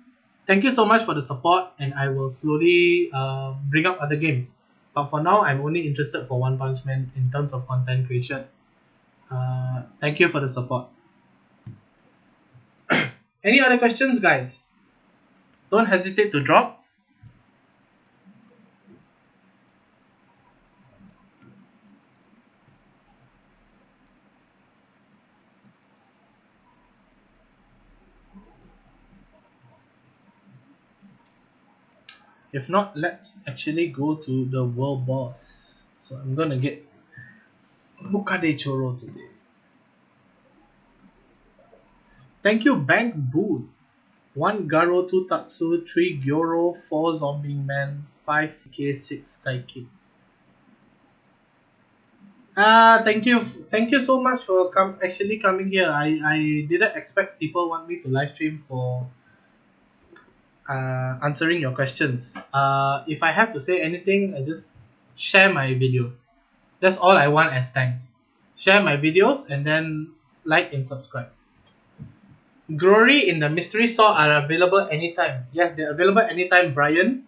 thank you so much for the support, and I will slowly bring up other games. But for now, I'm only interested for One Punch Man in terms of content creation. Thank you for the support. Any other questions, guys? Don't hesitate to drop. If not, let's actually go to the world boss. So I'm gonna get Mukade Choro today. Thank you, Bank Boot. 1 Garo, 2 Tatsu, 3 Gyoro, 4 Zombie Man, 5 CK, 6 Sky King. Thank you so much for actually coming here. I didn't expect people want me to live stream for answering your questions. If I have to say anything, I just share my videos. That's all I want as thanks. Share my videos and then like and subscribe. Glory in the mystery store are available anytime. Yes, they're available anytime, Brian.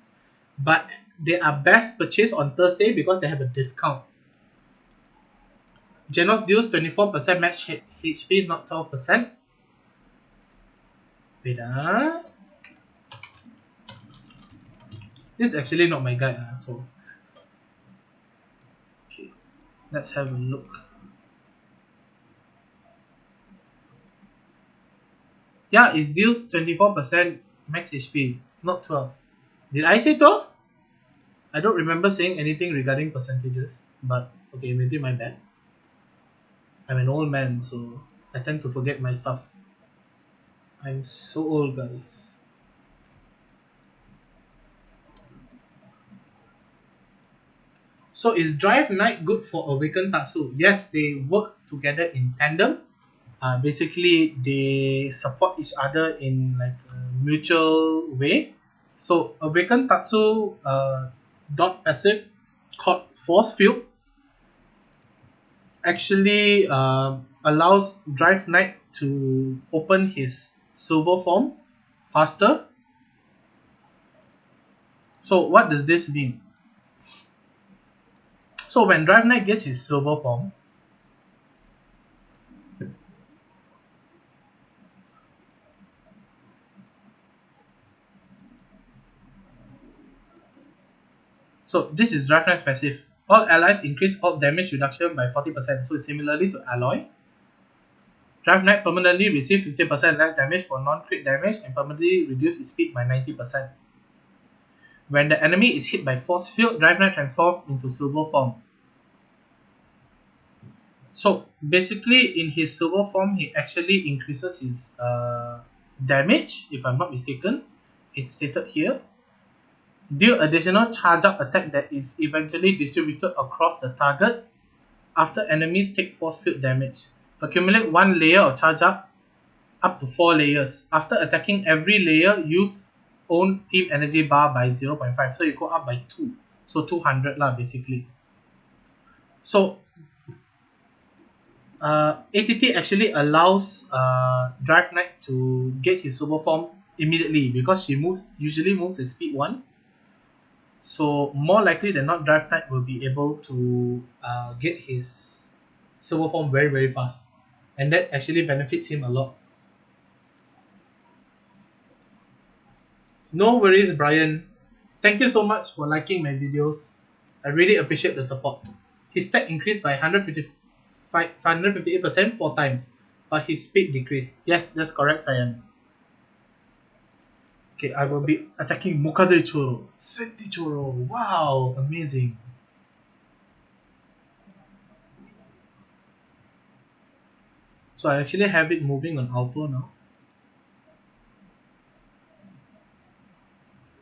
But they are best purchased on Thursday because they have a discount. Genos deals 24% match HP, not 12%. Wait, this is actually not my guide, so okay, let's have a look. Yeah, it deals 24% max HP, not 12. Did I say 12? I don't remember saying anything regarding percentages, but okay, maybe my bad. I'm an old man, so I tend to forget my stuff. I'm so old, guys. So is Drive Knight good for Awakened Tatsu? Yes, they work together in tandem. Basically, they support each other in like a mutual way. So Awakened Tatsu dot passive called force field actually allows Drive Knight to open his silver form faster. So what does this mean? So when Drive Knight gets his silver form, so this is Drive Knight's passive. All allies increase alt damage reduction by 40%. So similarly to Alloy, Drive Knight permanently receives 50% less damage for non-crit damage and permanently reduce its speed by 90%. When the enemy is hit by force field, Drive Knight transforms into silver form. So basically, in his silver form, he actually increases his damage, if I'm not mistaken. It's stated here. Deal additional charge up attack that is eventually distributed across the target after enemies take force field damage. Accumulate 1 layer of charge up to 4 layers. After attacking every layer, use own team energy bar by 0.5. So you go up by 2. So 200 lah basically. So ATT actually allows Drive Knight to get his silver form immediately because she usually moves at speed 1. So more likely than not, Drive Knight will be able to get his silver form very very fast, and that actually benefits him a lot. No worries, Brian. Thank you so much for liking my videos. I really appreciate the support. His stat increased by 158% 4 times, but his speed decreased. Yes, that's correct, Cyan. Okay, I will be attacking Mukade Choro. Senti Choro. Wow, amazing. So I actually have it moving on auto now.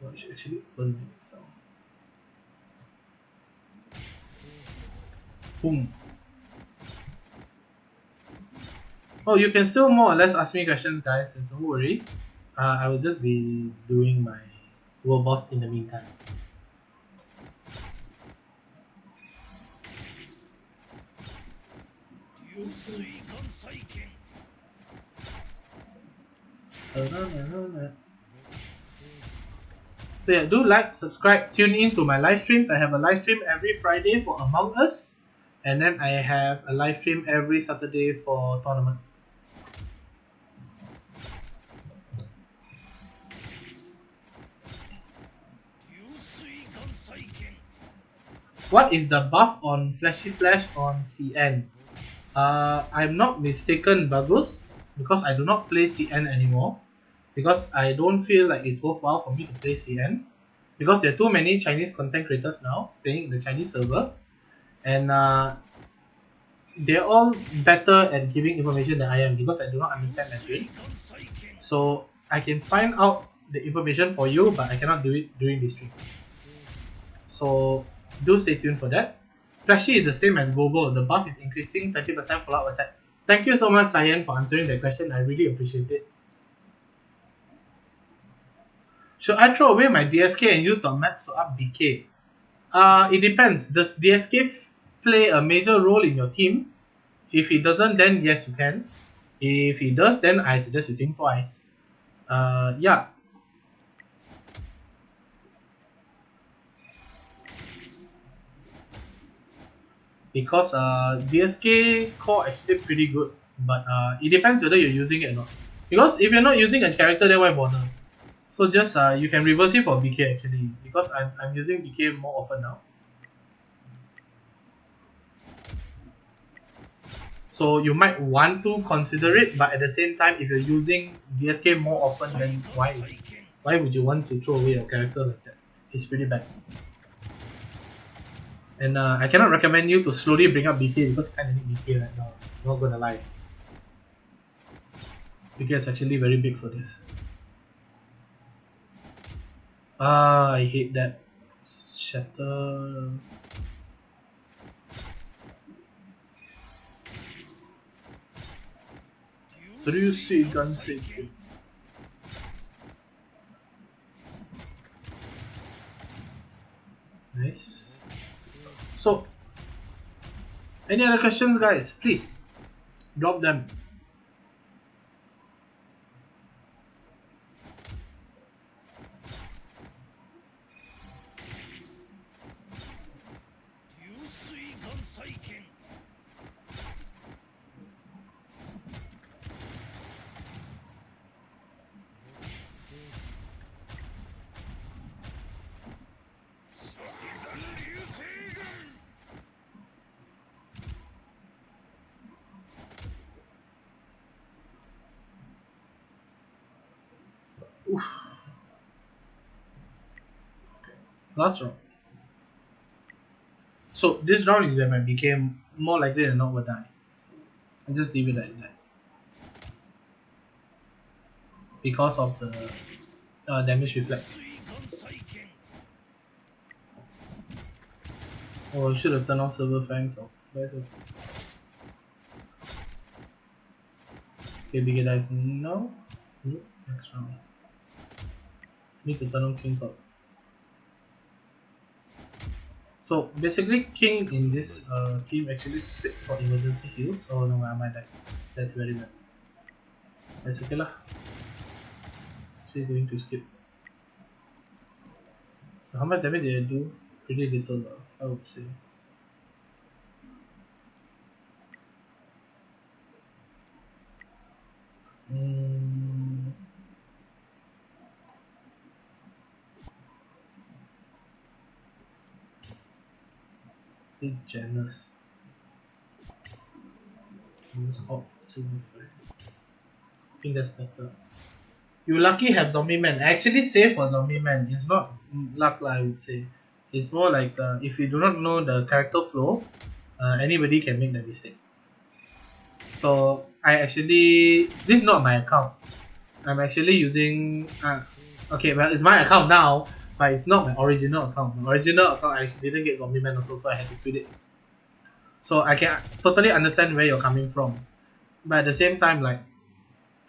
Oh, I should actually open it. So. Boom. Oh, you can still more or less ask me questions, guys. There's no worries. I will just be doing my world boss in the meantime. So yeah, do like, subscribe, tune in to my live streams. I have a live stream every Friday for Among Us, and then I have a live stream every Saturday for tournament. What is the buff on Flashy Flash on CN? I'm not mistaken, Bagus, because I do not play CN anymore. Because I don't feel like it's worthwhile for me to play CN. Because there are too many Chinese content creators now playing in the Chinese server. And they're all better at giving information than I am because I do not understand Mandarin. So I can find out the information for you, but I cannot do it during this stream. So do stay tuned for that. Flashy is the same as Gogo. The buff is increasing 30% follow-up attack. Thank you so much, Cyan, for answering that question. I really appreciate it. Should I throw away my DSK and use .max to up BK? It depends. Does DSK play a major role in your team? If it doesn't, then yes, you can. If it does, then I suggest you think twice. Yeah. Because DSK core actually pretty good, but it depends whether you're using it or not. Because if you're not using a character, then why bother? So just you can reverse it for BK actually, because I'm using BK more often now. So you might want to consider it, but at the same time, if you're using DSK more often, then why would you want to throw away your character like that? It's pretty bad. And I cannot recommend you to slowly bring up BK because you kind of need BK right now. I'm not gonna lie. BK is actually very big for this. I hate that. Shatter. Do you see gun safety? Nice. So, any other questions, guys? Please drop them. Oof. Last round. So this round is where I became more likely than not will die. So I just leave it like that because of the damage reflect. Oh, I should have turned off silver fangs. Oh, that's okay. Okay, bigger dice. No. Nope. Next round. Need to turn on kings out. So basically, king in this team actually fits for emergency heals. Oh no, I might die. That's very bad. That's okay lah. Actually going to skip. So how much damage did I do? Pretty little, I would say. Mm, bit generous. Use op silver. I think that's better. You lucky have zombie man. Actually, save for zombie man. It's not luck lah, I would say. It's more like if you do not know the character flow, anybody can make the mistake. So I actually this is not my account. I'm actually using okay, well it's my account now, but it's not my original account. My original account I actually didn't get zombie man also, so I had to quit it. So I can totally understand where you're coming from, but at the same time, like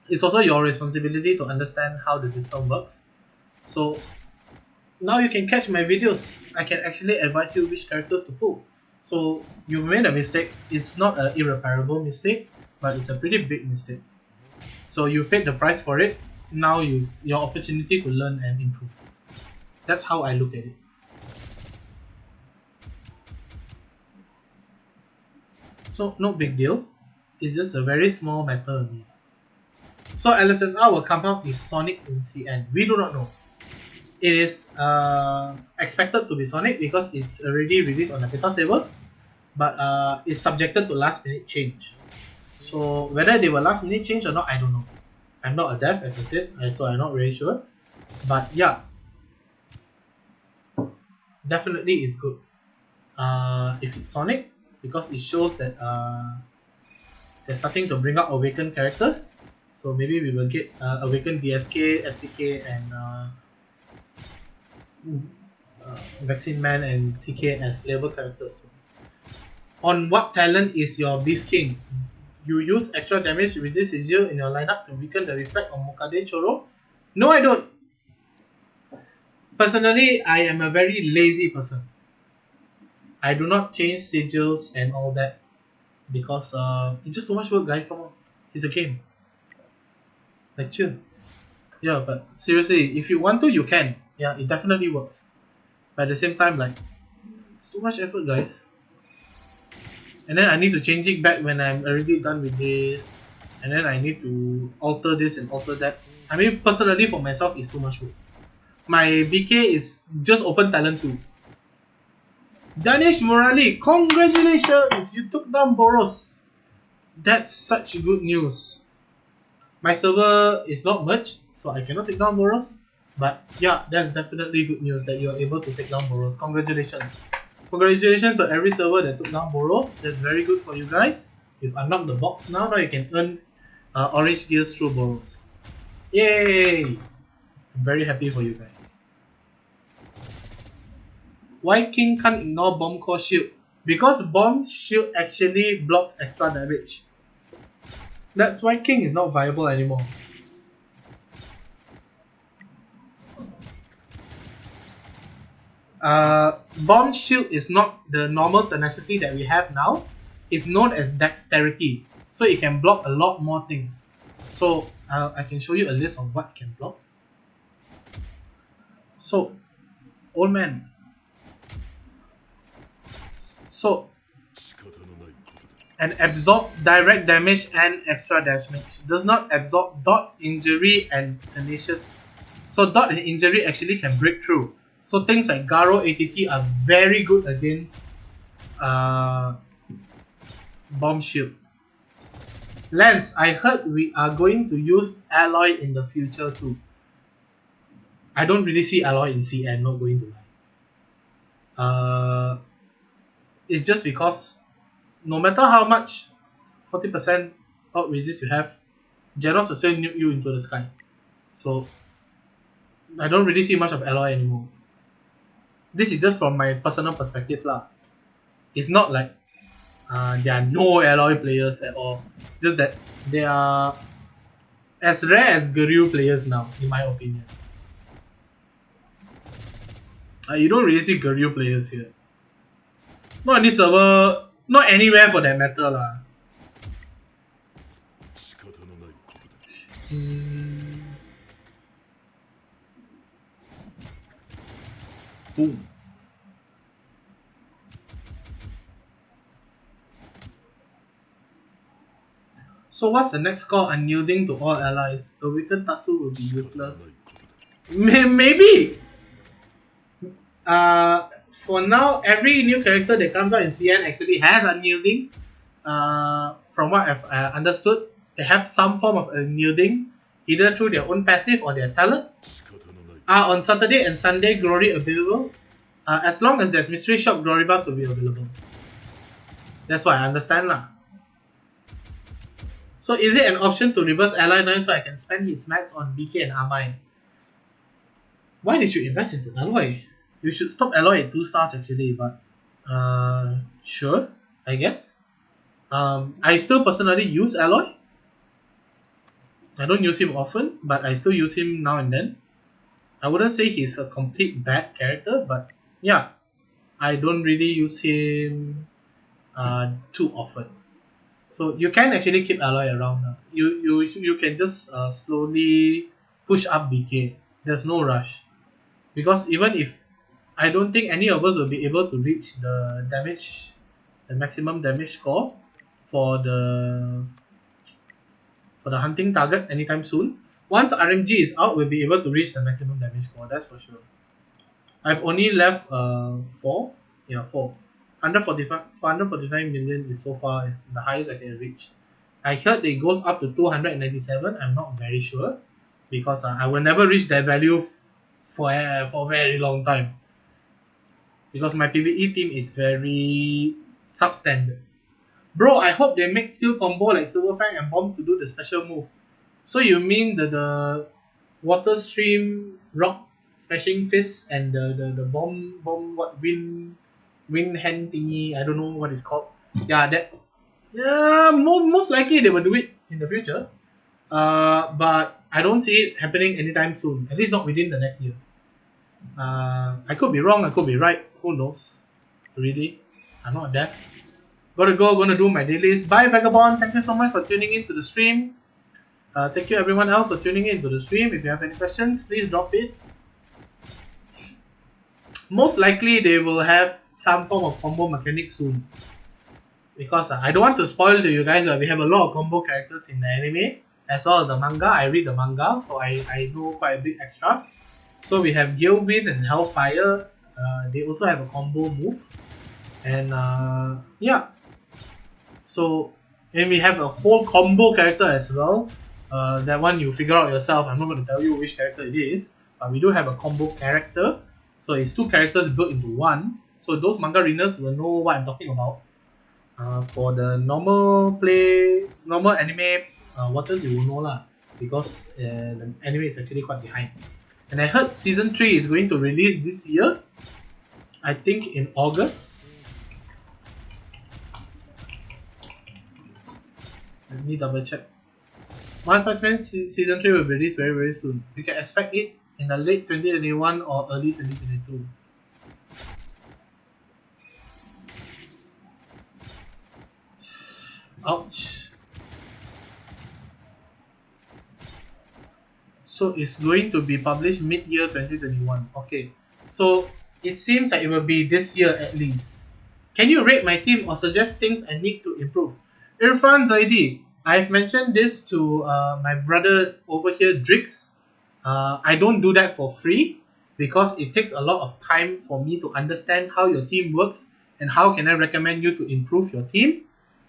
it's also your responsibility to understand how the system works. So now you can catch my videos. I can actually advise you which characters to pull. So you made a mistake. It's not an irreparable mistake, but it's a pretty big mistake. So you paid the price for it. Now your opportunity to learn and improve. That's how I look at it. So no big deal. It's just a very small matter only. So LSSR will come out with Sonic in CN. We do not know. It is expected to be Sonic because it's already released on the beta server, but it's subjected to last minute change. So whether they will last minute change or not, I don't know. I'm not a dev, as I said, so I'm not really sure. But yeah, definitely it's good. If it's Sonic, because it shows that they're starting to bring out awakened characters. So maybe we will get awakened DSK, STK, and Vaccine Man and TK as playable characters. On what talent is your Beast King? You use extra damage resist Sigil in your lineup to weaken the reflect on Mokade Choro? No, I don't. Personally, I am a very lazy person. I do not change sigils and all that because it's just too much work, guys. Come on, it's a game. Like chill. Yeah, but seriously, if you want to, you can. Yeah, it definitely works. But at the same time, like it's too much effort, guys. And then I need to change it back when I'm already done with this, and then I need to alter this and alter that. I mean, personally for myself, it's too much work. My BK is just open talent 2. Danish Morali, congratulations! You took down Boros. That's such good news. My server is not much, so I cannot take down Boros. But yeah, that's definitely good news that you're able to take down Boros. Congratulations. Congratulations to every server that took down Boros. That's very good for you guys. You've unlocked the box now. Now you can earn orange gears through Boros. Yay! I'm very happy for you guys. Why King can't ignore Bomb Core Shield? Because Bomb Shield actually blocks extra damage. That's why King is not viable anymore. Bomb shield is not the normal tenacity that we have now. It's known as dexterity, so it can block a lot more things. So I can show you a list of what it can block. So, old man. So, and absorb direct damage and extra damage. Does not absorb dot, injury, and tenacious. So dot and injury actually can break through. So things like Garo ATT are very good against Bomb Shield. Lance, I heard we are going to use Alloy in the future too. I don't really see Alloy in CN, not going to lie. It's just because no matter how much 40% out resist you have, Genos will still nuke you into the sky. So I don't really see much of Alloy anymore. This is just from my personal perspective lah. It's not like there are no Alloy players at all. Just that they are as rare as Garyu players now, in my opinion. You don't really see Garyu players here. Not on this server, not anywhere for that matter lah. Boom. So what's the next call? Unyielding to all allies. The weakened Tatsu will be useless. Maybe. For now, every new character that comes out in CN actually has unyielding. From what I've understood, they have some form of unyielding, either through their own passive or their talent. On Saturday and Sunday, glory available. As long as there's mystery shop, glory buffs will be available. That's what I understand lah. So is it an option to reverse ally 9 so I can spend his max on BK and Amai? Why did you invest into Alloy? You should stop Alloy at 2 stars actually, but sure, I guess. I still personally use Alloy. I don't use him often, but I still use him now and then. I wouldn't say he's a complete bad character, but yeah, I don't really use him too often. So you can actually keep Alloy around. You can just slowly push up BK. There's no rush. Because even if I don't think any of us will be able to reach the damage, the maximum damage score for the hunting target anytime soon. Once RMG is out, we'll be able to reach the maximum damage score, that's for sure. I've only left 4. Yeah, 4. 449 million is so far is the highest I can reach. I heard it goes up to 297. I'm not very sure because I will never reach that value for a very long time. Because my PvE team is very substandard. Bro, I hope they make skill combo like Silver Fang and Bomb to do the special move. So you mean the water stream rock smashing fist and the bomb what wind hand thingy, I don't know what it's called. Yeah, that most likely they will do it in the future. But I don't see it happening anytime soon. At least not within the next year. I could be wrong, I could be right. Who knows? Really? I'm not deaf. Gonna do my dailies. Bye Vagabond. Thank you so much for tuning in to the stream. Thank you everyone else for tuning in to the stream. If you have any questions, please drop it. Most likely they will have some form of combo mechanic soon. Because I don't want to spoil to you guys, but we have a lot of combo characters in the anime as well as the manga. I read the manga, so I know quite a bit extra. So we have Galewind and Hellfire. They also have a combo move. And yeah. So, and we have a whole combo character as well. That one you figure out yourself. I'm not going to tell you which character it is. But we do have a combo character. So it's 2 characters built into one. So those manga readers will know what I'm talking about. For the normal anime watchers, you will know lah. Because the anime is actually quite behind. And I heard season 3 is going to release this year. I think in August. Let me double check. One Punch Man season 3 will be released very soon. You can expect it in the late 2021 or early 2022. Ouch. So it's going to be published mid-year 2021. Okay. So it seems like it will be this year at least. Can you rate my team or suggest things I need to improve? Irfan Zaidi, I've mentioned this to my brother over here, Drix. I don't do that for free because it takes a lot of time for me to understand how your team works and how can I recommend you to improve your team.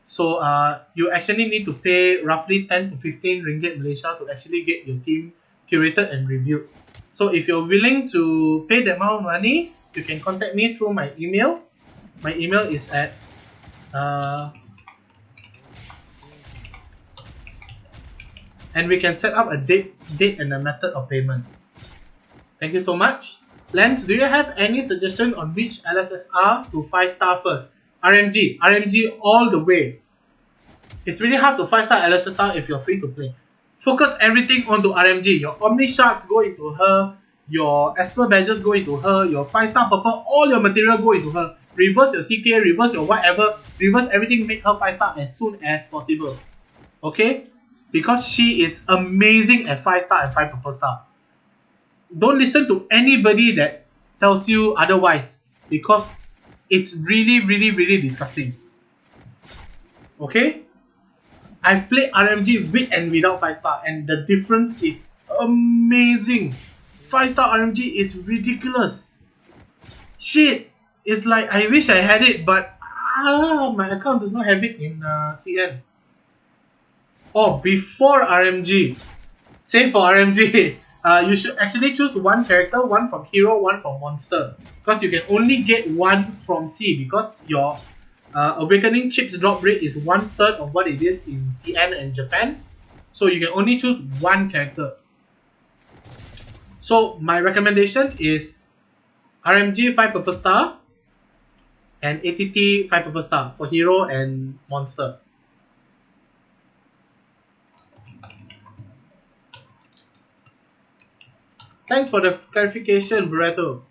So you actually need to pay roughly 10 to 15 ringgit Malaysia to actually get your team curated and reviewed. So if you're willing to pay that amount of money, you can contact me through my email. My email is at and we can set up a date and a method of payment. Thank you so much. Lance, do you have any suggestion on which LSSR to 5-star first? RMG all the way. It's really hard to 5-star LSSR if you're free to play. Focus everything onto RMG. Your Omni Shards go into her, your Esper Badges go into her, your 5-star Purple, all your material go into her. Reverse your CK, reverse your whatever, reverse everything, make her 5-star as soon as possible. Okay? Because she is amazing at 5-star and 5 Purple Star. Don't listen to anybody that tells you otherwise because it's really, really, really disgusting. Okay? I've played RMG with and without 5-star and the difference is amazing. 5-star RMG is ridiculous. Shit. It's like I wish I had it, but my account does not have it in CN. Oh, before RMG. Same for RMG. You should actually choose one character, one from hero, one from monster. Because you can only get one from C because your Awakening chips drop rate is 1/3 of what it is in CN and Japan. So you can only choose one character. So my recommendation is RMG 5 purple star and ATT 5 purple star for hero and monster. Thanks for the clarification, Barreto.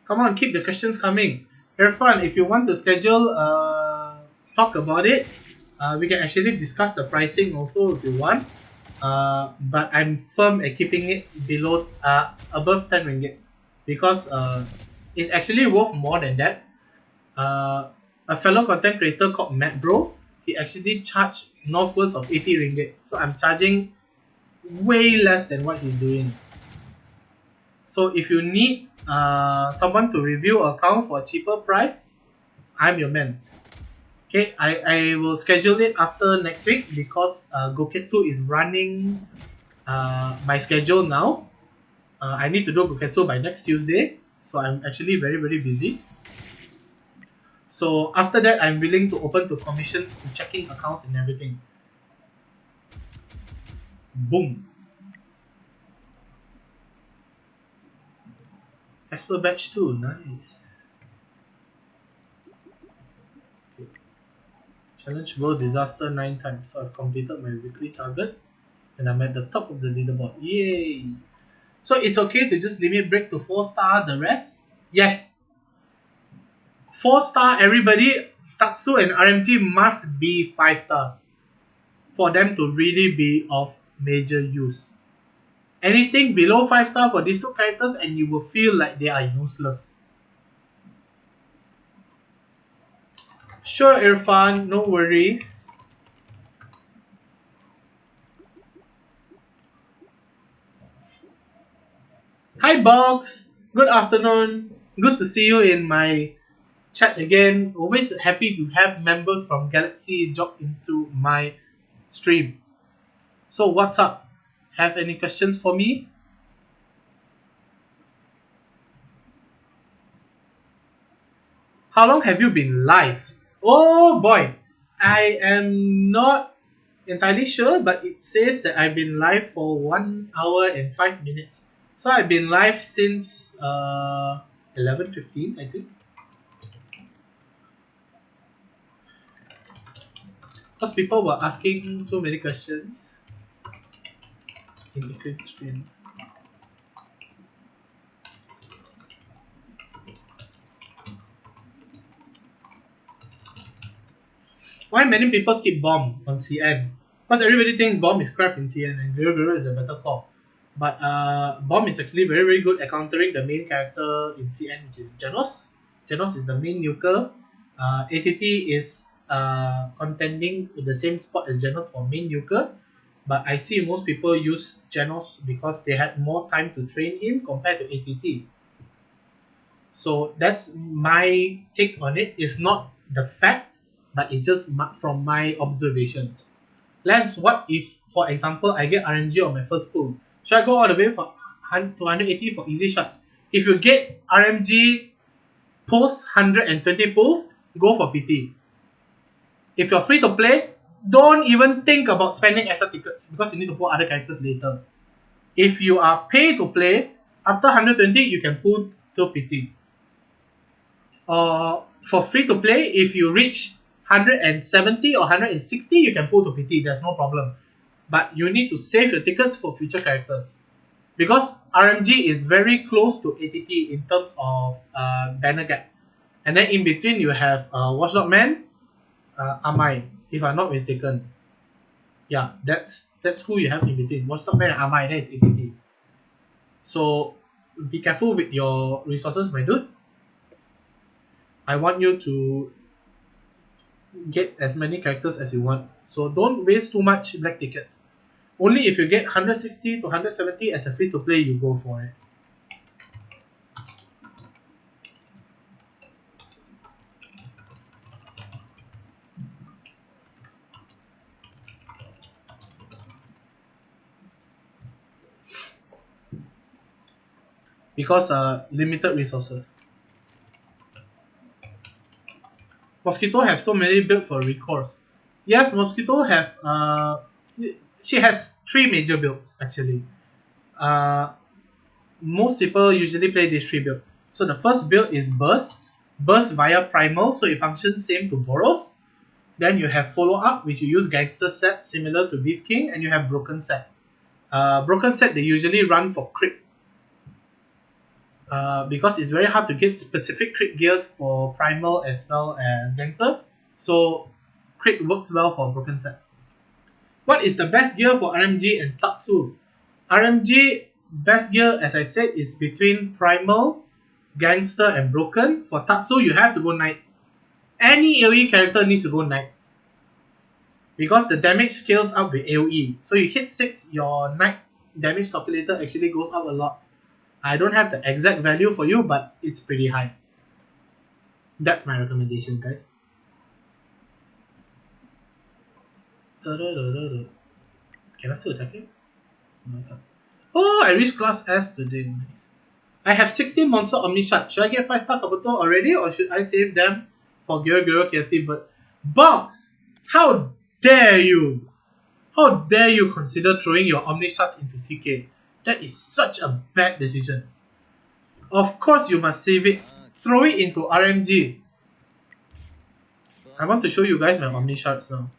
Come on, keep the questions coming. Irfan, if you want to schedule talk about it, we can actually discuss the pricing also if you want. But I'm firm at keeping it below above 10 ringgit because it's actually worth more than that. A fellow content creator called Matt Bro, he actually charged northwards of 80 ringgit. So I'm charging way less than what he's doing. So if you need someone to review an account for a cheaper price, I'm your man. Okay, I will schedule it after next week because Goketsu is running my schedule now. I need to do Goketsu by next Tuesday, so I'm actually very, very busy. So after that, I'm willing to open to commissions to checking accounts and everything. Boom. Esper batch 2, nice. Okay. Challenge world disaster 9 times. So I've completed my weekly target and I'm at the top of the leaderboard. Yay! So it's okay to just limit break to 4-star the rest? Yes. 4-star everybody, Tatsu and RMG must be 5 stars for them to really be of major use. Anything below 5-star for these two characters and you will feel like they are useless. Sure, Irfan, no worries. Hi, Box. Good afternoon. Good to see you in my chat again. Always happy to have members from Galaxy drop into my stream. So, what's up? Have any questions for me? How long have you been live? Oh boy, I am not entirely sure, but it says that I've been live for 1 hour and 5 minutes. So I've been live since 11:15, I think. Because people were asking so many questions. in liquid screen. Why many people skip bomb on CN? Because everybody thinks bomb is crap in CN and Guru is a better call. But bomb is actually very very good at countering the main character in CN, which is Genos. Genos is the main nuker. ATT is contending with the same spot as Genos for main nuker. But I see most people use Genos because they had more time to train him compared to ATT. So that's my take on it. It's not the fact, but it's just from my observations. Lance, what if, for example, I get RNG on my first pull? Should I go all the way for 280 for easy shots? If you get RMG post 120 pulls, go for PT. If you're free to play, don't even think about spending extra tickets because you need to pull other characters later. If you are pay to play, after 120, you can pull to PT. For free to play, if you reach 170 or 160, you can pull to PT. There's no problem. But you need to save your tickets for future characters. Because RMG is very close to ATT in terms of banner gap. And then in between, you have Watchdog Man, Amai, if I'm not mistaken. Yeah, that's who you have in between. Watchdog Man and Amai, then it's ATT. So be careful with your resources, my dude. I want you to get as many characters as you want. So don't waste too much black tickets. Only if you get 160 to 170 as a free to play, you go for it. Because limited resources. Mosquito have so many built for recourse. Yes, Mosquito have she has 3 major builds actually. Most people usually play this 3 build. So the first build is Burst. Burst via Primal, so it functions same to Boros. Then you have Follow Up, which you use Gangster Set similar to Beast King, and you have Broken Set. Broken Set they usually run for crit. Because it's very hard to get specific crit gears for Primal as well as Gangster. So crit works well for Broken Set. What is the best gear for RMG and Tatsu? RMG best gear, as I said, is between Primal, Gangster, and Broken. For Tatsu, you have to go Knight. Any AoE character needs to go Knight. Because the damage scales up with AoE. So you hit 6, your Knight damage calculator actually goes up a lot. I don't have the exact value for you, but it's pretty high. That's my recommendation, guys. Can I still attack him? Oh, I reached class S today. Nice. I have 16 monster Omnishot. Should I get 5-star Kabuto already or should I save them for Giro KFC? But Box, how dare you? How dare you consider throwing your Omnishots into CK? That is such a bad decision. Of course you must save it. Throw it into RMG. I want to show you guys my Omnishots now.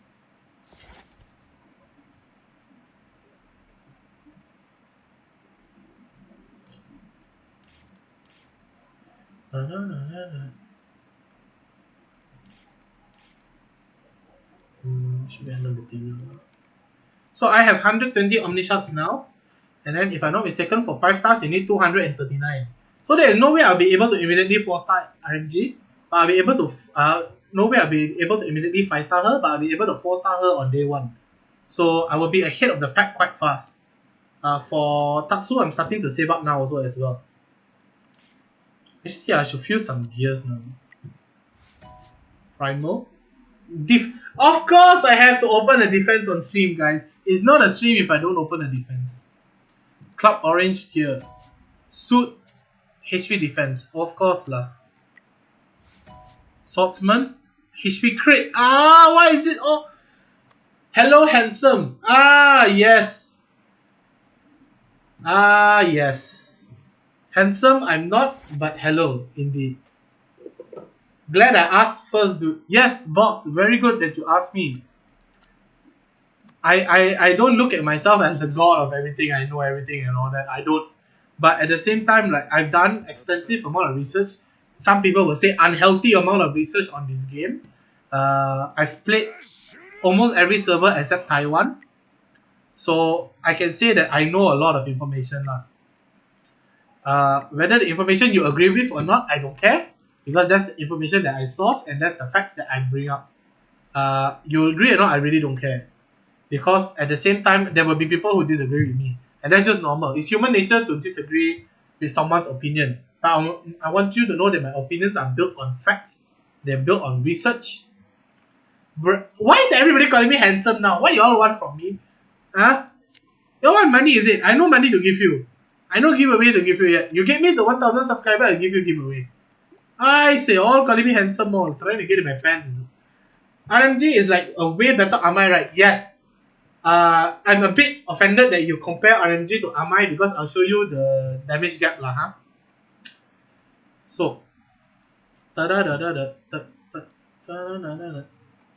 Should be under material. So I have 120 Omnishots now. And then if I'm not mistaken, for 5 stars you need 239. So there is no way I'll be able to immediately 4-star RMG. But I'll be able to no way I'll be able to immediately 5-star her, but I'll be able to 4-star her on day 1. So I will be ahead of the pack quite fast. For Tatsu, I'm starting to save up now also as well. Actually, I should feel some gears now. Primal. Of course I have to open a defense on stream, guys. It's not a stream if I don't open a defense. Club Orange here. Suit HP defense. Of course lah. Swordsman. HP crit. Why is it all? Hello handsome. Yes. Yes. Handsome I'm not, but hello indeed. Glad I asked first, dude. Yes, Box. Very good that you asked me. I don't look at myself as the god of everything. I know everything and all that. I don't. But at the same time, like I've done extensive amount of research. Some people will say unhealthy amount of research on this game. I've played almost every server except Taiwan, so I can say that I know a lot of information lah. Whether the information you agree with or not, I don't care because that's the information that I source and that's the facts that I bring up. You agree or not, I really don't care because at the same time there will be people who disagree with me and that's just normal. It's human nature to disagree with someone's opinion, but I want you to know that my opinions are built on facts. They're built on research. Why is everybody calling me handsome now? What do you all want from me? Huh? You all want money, is it? I know money to give you. I know giveaway to give you yet. You get me to 1,000 subscriber, I'll give you giveaway. I say all calling me handsome more, trying to get in my pants. Is it? RMG is like a way better Amai, right? Yes. I'm a bit offended that you compare RMG to Amai because I'll show you the damage gap lah, huh? So,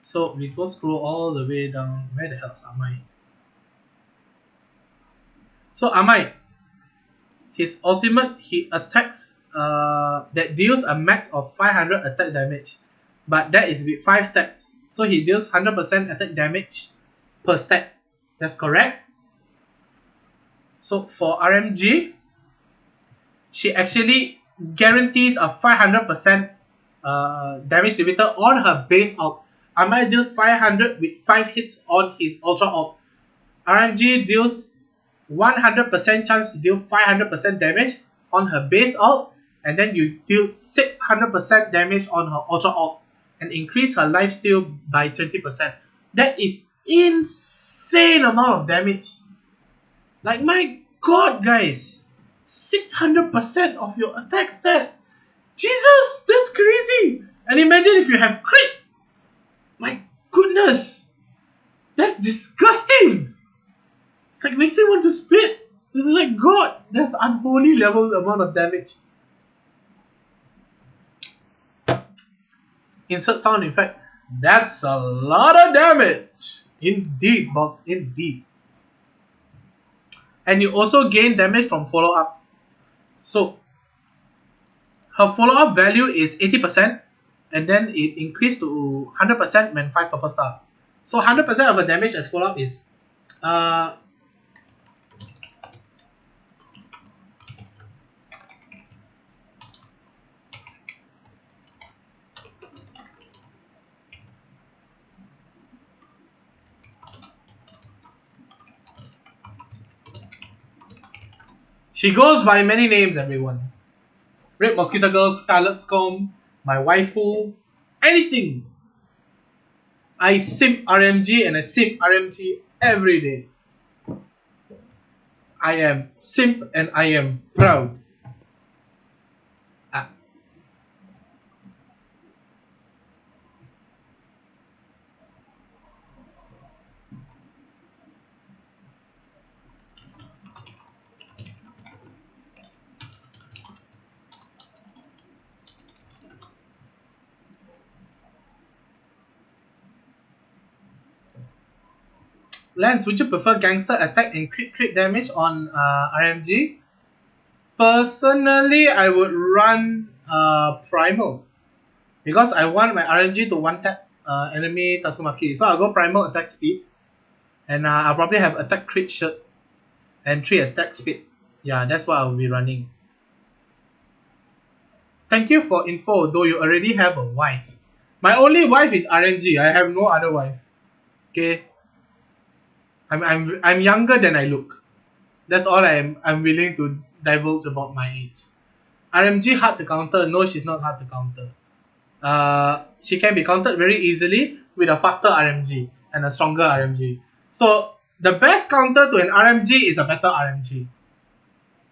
so we go scroll all the way down. Where the hell's Amai? So Amai, his ultimate, he attacks that deals a max of 500 attack damage, but that is with 5 stacks. So he deals 100% attack damage per stack. That's correct. So for RMG, she actually guarantees a 500% damage limiter on her base ult. Amai deals 500 with 5 hits on his ultra ult. RMG deals 100% chance to deal 500% damage on her base ult, and then you deal 600% damage on her ultra ult and increase her lifesteal by 20%. That is insane amount of damage. Like, my god, guys, 600% of your attack stat. Jesus, that's crazy. And imagine if you have crit. My goodness, that's disgusting. It's like makes me want to spit. This is like god. That's unholy level amount of damage. Insert sound effect. That's a lot of damage. Indeed, box. Indeed. And you also gain damage from follow up. So her follow up value is 80%, and then it increased to 100% when 5 purple star. So 100% of her damage as follow up is she goes by many names, everyone. Red Mosquito Girl, Scarlet Scum, my waifu, anything. I simp RMG and I simp RMG every day. I am simp and I am proud. Ah. Lance, would you prefer gangster attack and crit damage on RMG? Personally, I would run primal because I want my RMG to one tap enemy Tatsumaki. So I'll go primal attack speed, and I'll probably have attack crit shield and 3 attack speed. Yeah, that's what I'll be running. Thank you for info, though you already have a wife. My only wife is RMG. I have no other wife. Okay. I'm younger than I look. That's all I'm willing to divulge about my age. RMG hard to counter. No, she's not hard to counter. She can be countered very easily with a faster RMG and a stronger RMG. So the best counter to an RMG is a better RMG.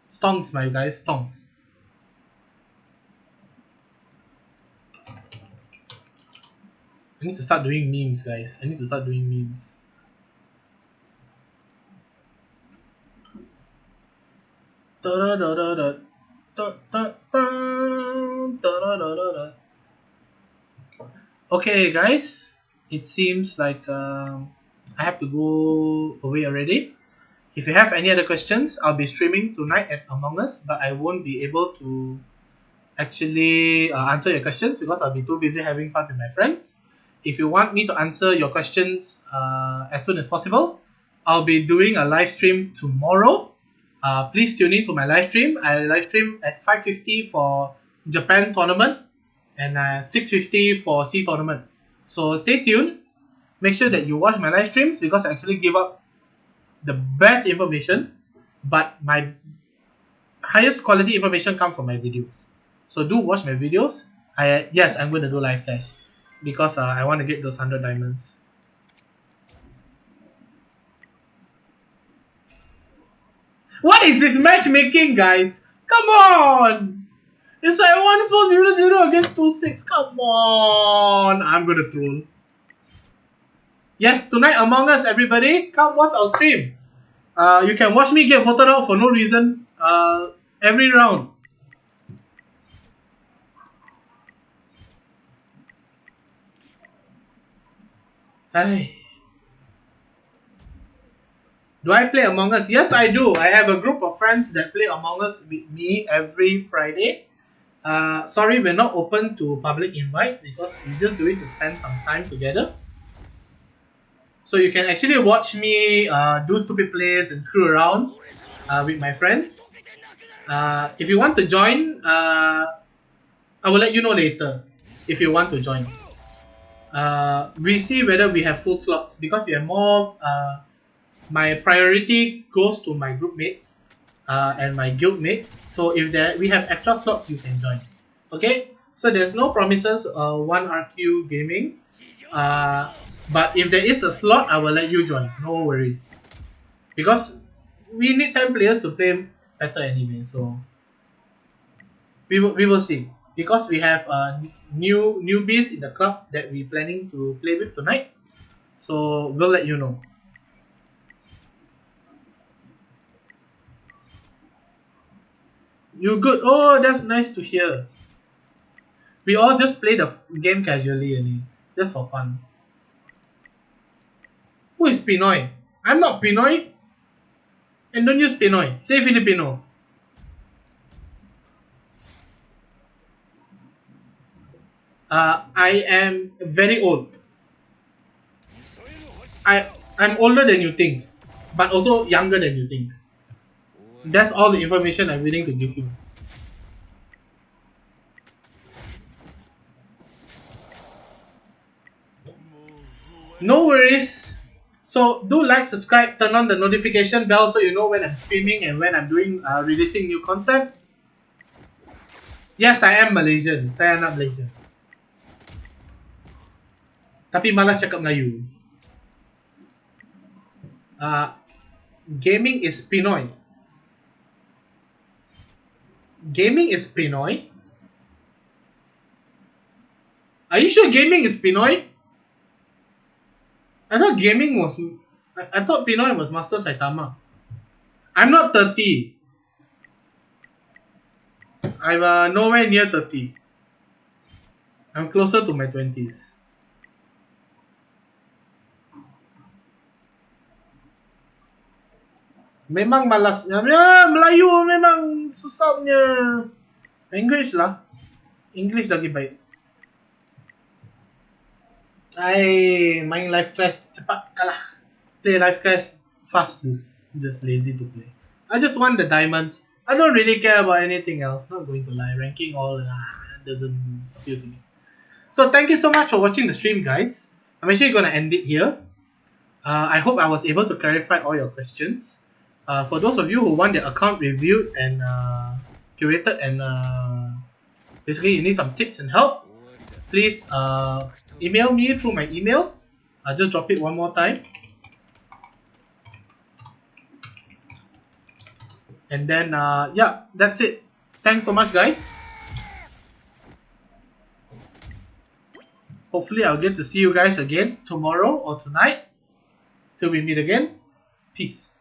Stonks, my guys, stonks. I need to start doing memes, guys. I need to start doing memes. Okay, guys. It seems like I have to go away already. If you have any other questions, I'll be streaming tonight at Among Us, but I won't be able to actually answer your questions because I'll be too busy having fun with my friends. If you want me to answer your questions as soon as possible, I'll be doing a live stream tomorrow. Please tune in to my live stream. I live stream at 5:50 for Japan tournament and 6:50 for C tournament. So stay tuned. Make sure that you watch my live streams because I actually give up the best information, but my highest quality information come from my videos. So do watch my videos. Yes, I'm going to do live dash because I want to get those 100 diamonds. What is this matchmaking, guys? Come on! It's like 1400 against 26. Come on! I'm gonna troll. Yes, tonight Among Us, everybody, come watch our stream. You can watch me get voted out for no reason every round. Hey. Do I play Among Us? Yes, I do. I have a group of friends that play Among Us with me every Friday. Sorry, we're not open to public invites because we just do it to spend some time together. So you can actually watch me do stupid plays and screw around with my friends. If you want to join, I will let you know later if you want to join. We see whether we have full slots because we have more. My priority goes to my group mates and my guild mates. So if we have extra slots, you can join. Okay, so there's no promises. One RQ gaming. But if there is a slot, I will let you join. No worries. Because we need 10 players to play better anyway. So we will see. Because we have newbies in the club that we're planning to play with tonight. So we'll let you know. You good? Oh, that's nice to hear. We all just play the game casually, just for fun. Who is Pinoy? I'm not Pinoy. And don't use Pinoy. Say Filipino. I am very old. I'm older than you think, but also younger than you think. That's all the information I'm willing to give you. No worries. So do like, subscribe, turn on the notification bell so you know when I'm streaming and when I'm doing releasing new content. Yes, I am Malaysian. Saya anak Malaysia. Tapi malas cakap Melayu. Gaming is Pinoy. Gaming is Pinoy? Are you sure gaming is Pinoy? I thought gaming was... I thought Pinoy was Master Saitama. I'm not 30. I'm nowhere near 30. I'm closer to my 20s. Memang malas. Ya, Melayu memang susahnya. English lah. English lagi baik. Main live class cepat kalah. Play live class fast lose. Just lazy to play. I just want the diamonds. I don't really care about anything else. Not going to lie. Ranking all doesn't appeal to me. So thank you so much for watching the stream, guys. I'm actually going to end it here. I hope I was able to clarify all your questions. For those of you who want their account reviewed and curated and basically you need some tips and help, please email me through my email. I'll just drop it one more time. And then, yeah, that's it. Thanks so much, guys. Hopefully, I'll get to see you guys again tomorrow or tonight. Till we meet again. Peace.